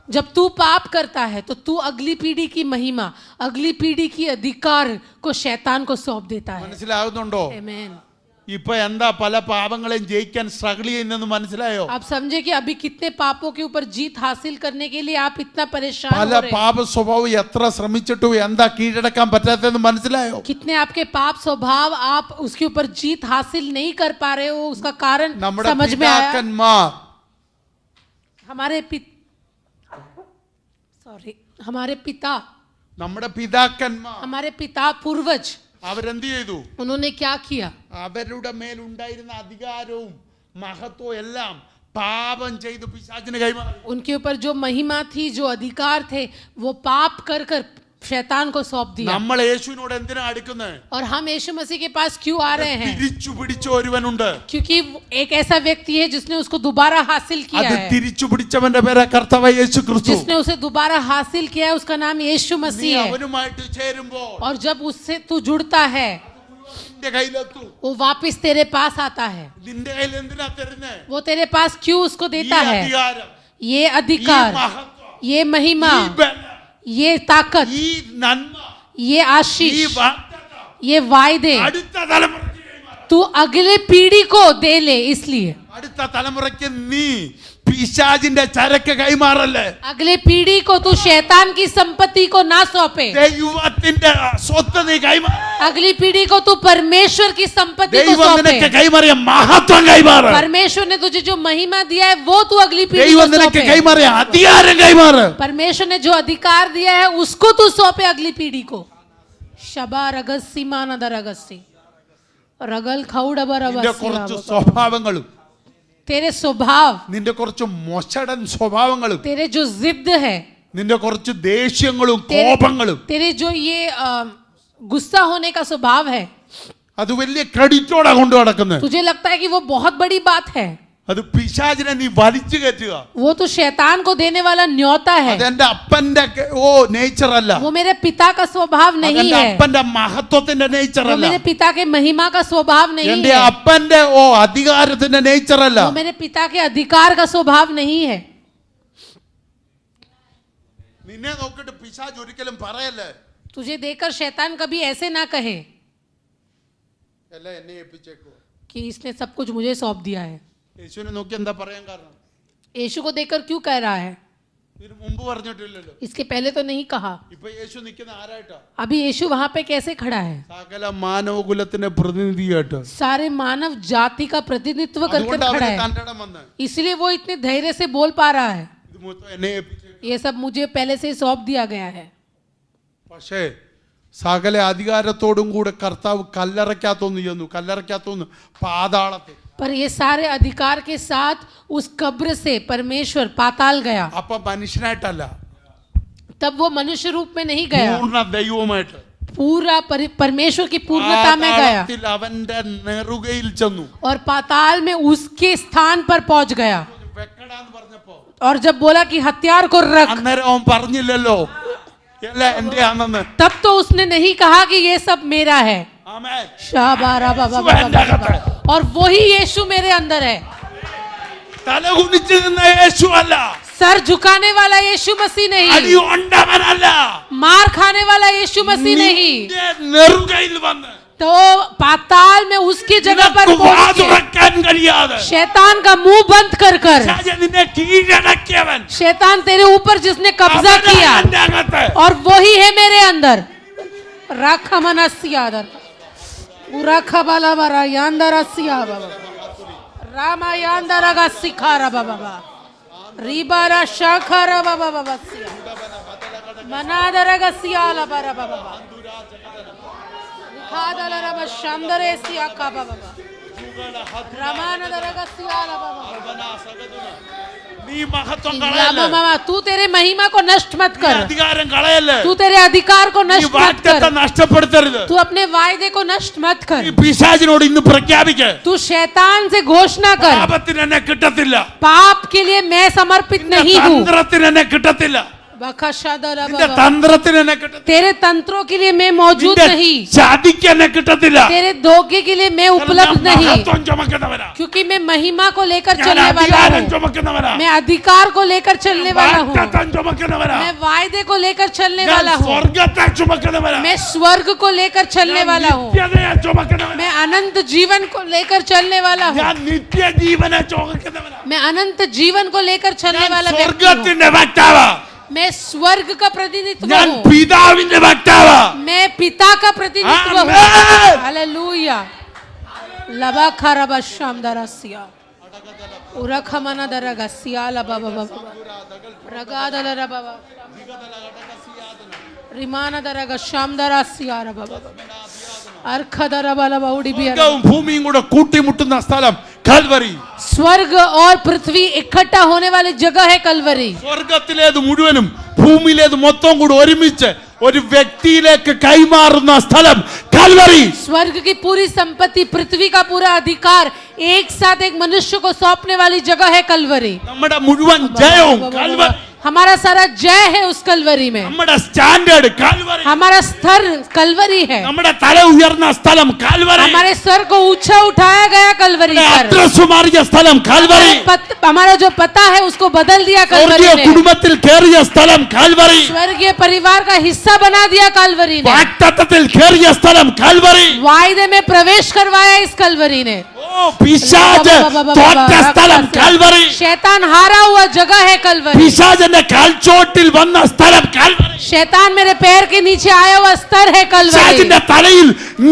जब तू पाप करता है तो तू अगली पीढ़ी की महिमा, अगली पीढ़ी की अधिकार को शैतान को सौंप देता है. മനസ്സിലാകുന്നുണ്ടോ? आमीन. ഇപ്പൊ എന്താ പല പാപങ്ങളെയും ജയിക്കാൻ സ്ട്രഗിൾ ചെയ്യുന്നെന്ന് മനസ്സിലായോ? आप समझे कि अभी कितने पापों के ऊपर जीत हासिल करने के लिए आप इतना परेशान പല हो रहे हैं. പാപ സ്വഭാവം എത്ര ശ്രമിച്ചിട്ടും എന്താ കീഴടക്കാൻ പറ്റാത്തതെന്ന് മനസ്സിലായോ? कितने आपके पाप स्वभाव आप उसके ऊपर जीत हासिल नहीं कर पा रहे हो, उसका कारण നമ്മുടെ समझ में आया. പിതാക്കന്മാർ, हमारे पिता നമ്മുടെ പിതാക്കന്മാർ हमारे पिता पूर्वज, അവരെന്ത് ചെയ്തു? उन्होंने क्या किया? അവരുടെ മേലുണ്ടായിരുന്ന അധികാരവും മഹത്വവും എല്ലാം പാപം ചെയ്ത് പിശാചിന് കൈമാറി. उनके ऊपर जो महिमा थी, जो अधिकार थे, वो पाप कर कर शैतान को सौंप दिया. നമ്മൾ യേശുവിനോട് എന്തിനാ അടുക്കുന്നത്? और हम यीशु मसीह के पास क्यों आ रहे हैं? തിരിച്ചു പിടിച്ച ഒരുവനുണ്ട്. क्योंकि एक ऐसा व्यक्ति है जिसने उसको दोबारा हासिल किया അത് है. തിരിച്ചു പിടിച്ചവന്റെ പേരാ കർത്താവായ യേശു ക്രിസ്തു. जिसने उसे दोबारा हासिल किया है उसका नाम यीशु നീ मसीह है. അവനുമായിട്ട് ചേരുമ്പോൾ और जब उससे तू जुड़ता है നിന്റെ കയ്യിലെത്തു. वो वापस तेरे पास आता है. നിന്റെ കയ്യിൽ എന്തിനാ തരുന്നേ? वो तेरे पास क्यों उसको ഈ देता है? അധികാരം, ये ഈ अधिकार, മഹത്വം, ये महिमा, ഈ ബലം, ये ताकत, ഈ നന്മ, ये ഈ आशीष, വാഗ്ദത്തം ये वायदे അടുത്ത തലമുറയ്ക്ക് കൈമാറാം. तू अगले पीढ़ी को दे ले. इसलिए അടുത്ത തലമുറയ്ക്ക് നീ പിശാചിന്റെ ചരക്ക് കൈമാറല്ലേ. अगले पीढ़ी को तू शैतान की संपत्ति को ना सौंपे. ദൈവത്തിന്റെ സ്വത്ത് നീ കൈമാറ. अगली पीढ़ी को तू परमेश्वर की संपत्ति को ദൈവം നിനക്ക് सौंपे. കൈമാറിയ മഹത്വം കൈമാറ. परमेश्वर ने तुझे जो महिमा दिया है वो तू अगली पीढ़ी को ദൈവം നിനക്ക് सौंपे. കൈമാറിയ അധികാരം കൈമാറ. परमेश्वर ने जो अधिकार दिया है उसको तू सौंपे अगली पीढ़ी को. शबा रगस्सी मानद रगस्सी रगल खौडबर നിന്റെ കുറച്ച് സ്വഭാവങ്ങളും तेरे स्वभाव, നിന്റെ കുറച്ച് മൊശടൻ സ്വഭാവങ്ങളും तेरे जो जिद है, നിന്റെ കുറച്ച് ദേഷ്യങ്ങളും तेरे, കോപങ്ങളും तेरे जो ये गुस्सा होने का स्वभाव है, അത് വലിയ ക്രെഡിറ്റോടെ കൊണ്ടു നടക്കുന്നത്. तुझे लगता है कि वो बहुत बड़ी बात है. അത് പിശാചിനെ നീ വലിച്ചു കയറ്റുക. वो तो शैतान को देने वाला न्योता है. അതെന്റെ അപ്പന്റെ നേച്ചർ അല്ല. वो मेरे पिता का स्वभाव नहीं അതെന്റെ है. അപ്പന്റെ മഹത്വത്തിന്റെ നേച്ചർ वो അല്ല. मेरे पिता के महिमा का स्वभाव नहीं എന്റെ है. അപ്പന്റെ അധികാരത്തിന്റെ നേച്ചർ അല്ല. वो मेरे पिता के अधिकार का स्वभाव नहीं है. നിന്നെ നോക്കിട്ട് പിശാച് ഒരിക്കലും പറയല്ലേ तुझे देखकर शैतान कभी ऐसे ना कहे എല്ലാം എന്നെ ഏൽപ്പിച്ചേക്കോ. कि इसने सब कुछ मुझे सौंप दिया है. യേശുവിനെ നോക്കി എന്താ പറയാൻ കാരണം? यीशु को देखकर क्यों कह रहा है? ഇതിന് മുമ്പ് പറഞ്ഞിട്ടില്ലല്ലോ. इसके पहले तो नहीं कहा. ഇപ്പൊ യേശു നിൽക്കുന്ന ആരായിട്ടാ? अभी यीशु वहां पे कैसे खड़ा है? സകല മാനവകുലത്തിന്റെ പ്രതിനിധിയായിട്ട്. सारे मानव जाति का प्रतिनिधित्व कर അതുകൊണ്ട് खड़ा അവന് है. തന്റെ ഇടം വന്ന് इसलिए वो इतने धैर्य से बोल पा रहा है. ഇത് മൊത്തം എന്നെ ഏൽപ്പിച്ചേക്കോ. ये सब मुझे पहले से ही सौंप दिया गया है. പക്ഷേ സകല അധികാരത്തോടും കൂടെ കർത്താവ് കല്ലറയ്ക്കകത്തൊന്ന് ചെന്നു. കല്ലറയ്ക്കകത്തൊന്ന് പാതാളത്തിൽ. पर ये सारे अधिकार के साथ उस कब्र से परमेश्वर पाताल गया. അപ്പൊ മനുഷ്യനായിട്ടല്ല, तब वो मनुष्य रूप में नहीं गया, പൂർണ്ണ ദൈവവുമായിട്ട് पूरा परमेश्वर की पूर्णता में गया പാതാളത്തിൽ അവന്റെ നെറുകയിൽ ചെന്നു. और पाताल में उसके स्थान पर पहुंच गया. വെക്കടാന്ന് പറഞ്ഞപ്പോ और जब बोला कि हथियार को रख, അന്നേരം അവൻ പറഞ്ഞില്ലല്ലോ എല്ലാം എന്റെ ആണെന്ന്. तब तो उसने नहीं कहा कि ये सब मेरा है. ആമേൻ. शाबारा बाबा बाबा. और वही यीशु मेरे अंदर है. തല കുനിച്ച് നിന്ന യേശു അല്ല, सर झुकाने वाला यीशु मसीह അടി नहीं, കൊണ്ടവനല്ല, मार खाने वाला यीशु मसीह नहीं. നിന്റെ നെറുകയിൽ വന്ന് तो पाताल में उसकी जगह पर നിനക്ക് पहुंच के വാതുറക്കാൻ കഴിയാതെ शैतान का मुंह बंद कर പിശാച് നിന്നെ കീഴടക്കിയവൻ शैतान तेरे ऊपर जिसने कब्जा അവനാണ് किया, എന്റെ അകത്ത്. और वही है मेरे अंदर. राखा मनस्यादर उराखा बाला बारा यांदरा सिया बाबा रामा यांदरा का सिखारा बाबा रीबारा शाखारा बाबा बाबा सिया मनादरा का सियाला बारा बाबा खादला रबा शांदरे सिया का बाबा रमानदरा का सियाला बाबा നീ മഹത്വം रामा കളയല്ലേ, मामा तू तेरे महिमा को नष्ट मत നീ कर, അധികാരം കളയല്ലേ, तू तेरे अधिकार को നീ नष्ट मत വാഗ്ദത്തം कर, നഷ്ടപ്പെടുത്തരുത്. तू अपने वायदे को नष्ट मत നീ कर. പിശാചിനോട് ഇന്ന് പ്രഖ്യാപിക്ക്, तू शैतान से घोषणा कर, പാപത്തിന് എന്നെ കിട്ടത്തില്ല, पाप के लिए मैं समर्पित നിന്റെ नहीं हूँ. തന്ത്രത്തിന് എന്നെ കിട്ടത്തില്ല, बखशादरा നിന്റെ बाबा. തന്ത്രത്തിന് എന്നെ കിട്ടത്തില്ല, तेरे तंत्रों के लिए मैं मौजूद നിന്റെ नहीं, ചതിക്ക് എന്നെ കിട്ടത്തില്ല. तेरे धोखे के लिए मैं उपलब्ध ഞാൻ नहीं, മഹത്വം ചുമക്കുന്നവനാ, क्योंकि मैं महिमा को लेकर ഞാൻ चलने वाला അധികാരം हूँ, ചുമക്കുന്നവനാ, मैं अधिकार को लेकर चलने वाला हूँ, വാഗ്ദത്തം ചുമക്കുന്നവനാ, मैं वायदे को लेकर चलने ഞാൻ वाला हूँ, സ്വർഗ്ഗത്തെ ചുമക്കുന്നവനാ, मैं स्वर्ग को लेकर चलने ഞാൻ वाला हूँ, നിത്യതയെ ചുമക്കുന്നവനാ, मैं अनंत जीवन को लेकर चलने वाला हूँ, ഞാൻ നിത്യജീവനെ ചുമക്കുന്നവനാ, मैं अनंत जीवन को लेकर चलने ഞാൻ वाला व्यक्ति हूँ. സ്വർഗ്ഗത്തിന്റെ വക്താവാ, मैं स्वर्ग का प्रतिनिधित्व ഞാൻ हूँ, പിതാവിന്റെ വക്താവാ. मैं पिता का प्रतिनिधित्व हूँ. आमेन. हालेलुया. लबा खरबा शामदरसिया उरखमना दरगसिया लबा बाबा रगादल रबा रिमाना दरग शामदरसिया रबा अर्खदर बलबा उड़ी भी സ്വർഗ്ഗവും ഭൂമിയും കൂടെ കൂട്ടിമുട്ടുന്ന സ്ഥലം കൽവരി. स्वर्ग और पृथ्वी इकट्ठा होने वाली जगह है कलवरी. സ്വർഗത്തിലേത് മുഴുവനും ഭൂമിയിലേത് മൊത്തം കൂടെ ഒരുമിച്ച് ഒരു വ്യക്തിയിലേക്ക് കൈമാറുന്ന സ്ഥലം കൽവരി. स्वर्ग की पूरी संपत्ति, पृथ्वी का पूरा अधिकार एक साथ एक मनुष्य को सौंपने वाली जगह है कलवरी. നമ്മുടെ മുഴുവൻ ജയവും കൽവരി, हमारा सारा जय है उस कलवरी में. നമ്മുടെ സ്റ്റാൻഡേർഡ് കൽവരി, हमारा स्तर कलवरी है. നമ്മുടെ തല ഉയർന്ന സ്ഥലം കൽവരി, हमारे सर को ऊंचा उठाया गया कलवरी पर. അഡ്രസ് മാറിയ സ്ഥലം കൽവരി, हमारा जो पता है उसको बदल दिया कलवरी സ്വർഗീയ ने. കുടുംബത്തിൽ കയറിയ സ്ഥലം കൽവരി, स्वर्गीय परिवार का हिस्सा बना दिया कलवरी ने. വാഗ്ദത്തത്തിൽ കയറിയ സ്ഥലം കൽവരി. वायदे में प्रवेश करवाया इस कलवरी ने. ഓ പിശാച് തോറ്റ സ്ഥലം കാൽവറി. शैतान हारा हुआ जगह है कलवरी. പിശാചിന്റെ കാൽച്ചോട്ടിൽ വന്ന സ്ഥലം കാൽവറി. शैतान मेरे पैर के नीचे आया हुआ स्तर है कलवरी. പിശാചിന്റെ തലയിൽ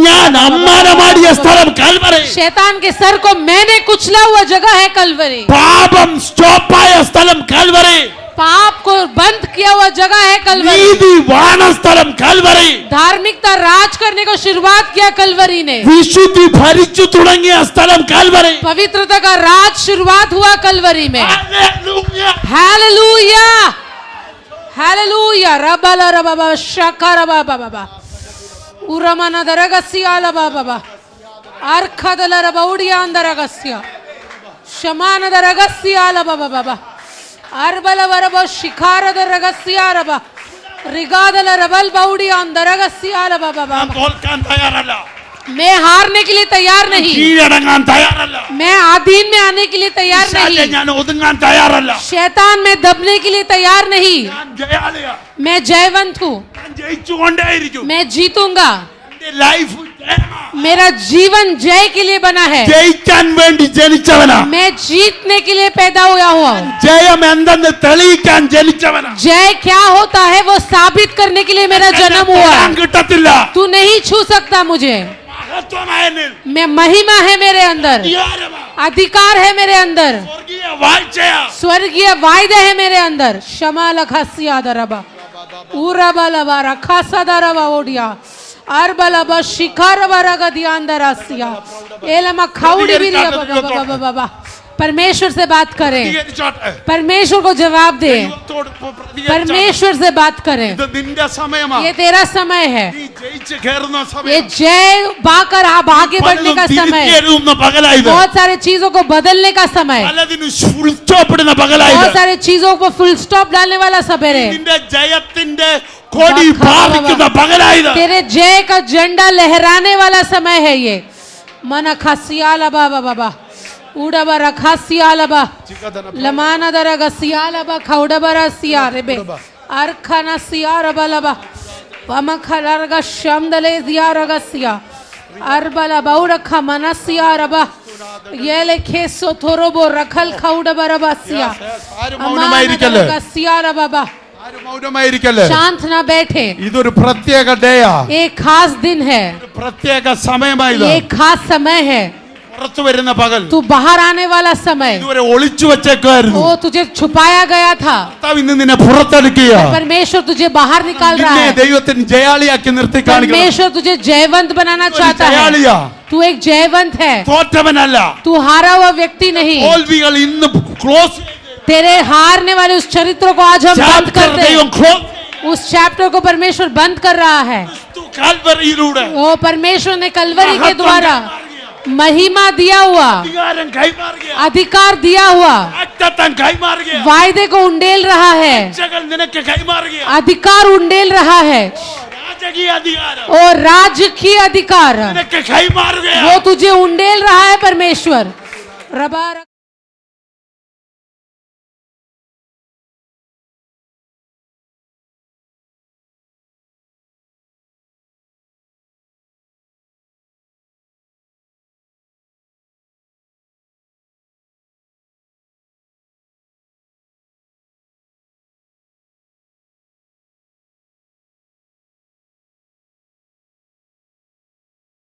ഞാൻ അമ്മാനമാടിയ സ്ഥലം കാൽവറി. शैतान के सर को मैंने कुचला हुआ जगह है कलवरी. പാപം സ്റ്റോപ്പായ സ്ഥലം കാൽവറി. पाप को बंद किया हुआ जगह है कलवरी. നീതി വാണ സ്ഥലം കാൽവറി. धार्मिकता राज करने को शुरुआत किया कलवरी ने. വിശുദ്ധി ഭരിച്ചു തുടങ്ങിയ സ്ഥലം കാൽവറി. पवित्रता का राज शुरुआत हुआ कलवरी में. ഹല്ലേലൂയ. हालेलुया हालेलुया रबाला रबाबा शकारा बाबा बाबा उरमना दरगसिया ला बाबा आर्खदला रबाउडिया अंदरगसिया शमान दरगसिया ला बाबा बाबा आरबला वरबा शिखार दरगसिया रबा रिगादला रबल बाउडिया अंदरगसिया ला बाबा ഞാൻ बाबा. തോൽക്കാൻ തയ്യാറല്ല. मैं हारने के लिए तैयार नहीं. കീഴടങ്ങാൻ തയ്യാറല്ല. मैं आधीन में आने के लिए तैयार പിശാചെ नहीं. ഞാൻ ഒതുങ്ങാൻ തയ്യാറല്ല. शैतान में दबने के लिए तैयार नहीं. ഞാൻ ജയാളിയാ. मैं जयवंत हूँ. ഞാൻ ജയിച്ചുകൊണ്ടേയിരിക്കും. मैं जीतूंगा. എന്റെ ലൈഫ് ജയമാ. मेरा जीवन जय के लिए बना है. ജയിക്കാൻ വേണ്ടി ജനിച്ചവനാ. मैं जीतने के लिए पैदा हुआ हुआ हूँ. ജയം എന്തെന്ന് തെളിയിക്കാൻ ജനിച്ചവനാ. जय क्या होता है वो साबित करने के लिए मेरा जन्म हुआ. തൊടാൻ കിട്ടത്തില്ല. तू नहीं छू सकता मुझे. മഹത്വമായ നിൽ. मैं महिमा है मेरे अंदर. അധികാരമാ. अधिकार है मेरे अंदर. സ്വർഗീയ വാഴ്ചയാ. स्वर्गीय वायदे है मेरे अंदर. शमा लखासिया दरबा उरबा लबा रखासा दरबा ओडिया अरबलबा शिखारबा रगदिया अंदरासिया एलमा खाउडी बिरिया बाबा बाबा. परमेश्वर से बात करें. പ്രതികരിച്ചോട്ടെ. परमेश्वर को जवाब दे. ദൈവത്തോട് പ്രതികരിച്ചോട്ടെ. परमेश्वर से बात करें. ഇത് നിന്റെ സമയമാ. ये तेरा समय है. നീ ജയിച്ച് കയറുന്ന ये സമയം. जय पाकर आप आगे बढ़ने का समय. തിരിച്ചെഴുതുന്ന പകലായത്. बहुत सारे चीजों को बदलने का समय. പലതിനും ഫുൾ സ്റ്റോപ്പ് ഇടുന്ന പകലായത്. बहुत सारे चीजों को फुल स्टॉप डालने वाला सवेरे. നിന്റെ ജയത്തിന്റെ കൊടി പാറിക്കുന്ന പകലായത്. तेरे जय का झंडा लहराने वाला समय है ये. मन खसियाला बाबा बाबा उड़बा रखासियाला बा लमाना दरगा सियाला बा खौडबा रसिया रेबे अरखाना सियारा बलबा वमा खलरगा शमदले दियारगा सिया अरबला बाउरखा मनसिया रबा येले खेसो थोरोबो रखल खौडबा रबासिया ആരും മൗനമായിരിക്കല്ലേ. अमाना सियारा बाबा. ആരും മൗനമായിരിക്കല്ലേ. शांत ना बैठे. ഇതൊരു പ്രത്യേക ഡേയാ. एक खास दिन है. പ്രത്യേക സമയമായത്. एक खास समय है. പുറത്തു വരുന്ന പകൽ. तू बाहर आने वाला समय. ഇതുവരെ ഒളിച്ചു വെച്ചേക്കുമായിരുന്നു. वो तुझे छुपाया गया था. കർത്താവ് ഇന്ന് നിന്നെ പുറത്തെടുക്കുക. परमेश्वर तुझे बाहर निकाल रहा നിന്നെ है. ദൈവത്തിന് ജയാളിയാക്കി നിർത്തി കാണിക്കണം. परमेश्वर तुझे जयवंत बनाना चाहता है. ജയാളിയാ. तू एक जयवंत है. തോറ്റവനല്ല. तू हारा हुआ व्यक्ति नहीं. തോൽവികൾ ഇന്ന് ക്ലോസ്. तेरे हारने वाले उस चरित्र को आज हम बंद करते ദൈവം हैं. ക്ലോസ്. उस चैप्टर को परमेश्वर बंद कर रहा है. കാൽവരിയിലൂടെ वो परमेश्वर ने कलवरी के द्वारा महिमा दिया हुआ, അധികാരം കൈമാറുക. अधिकार दिया हुआ, വാഗ്ദത്തം കൈമാറുക. वायदे को उंडेल रहा है. രക്ഷകൾ നിനക്ക് കൈമാറുക. अधिकार उंडेल रहा है. രാജകീയ അധികാരം और राज्य की अधिकार നിനക്ക് കൈമാറുക. वो तुझे उंडेल रहा है. परमेश्वर रबा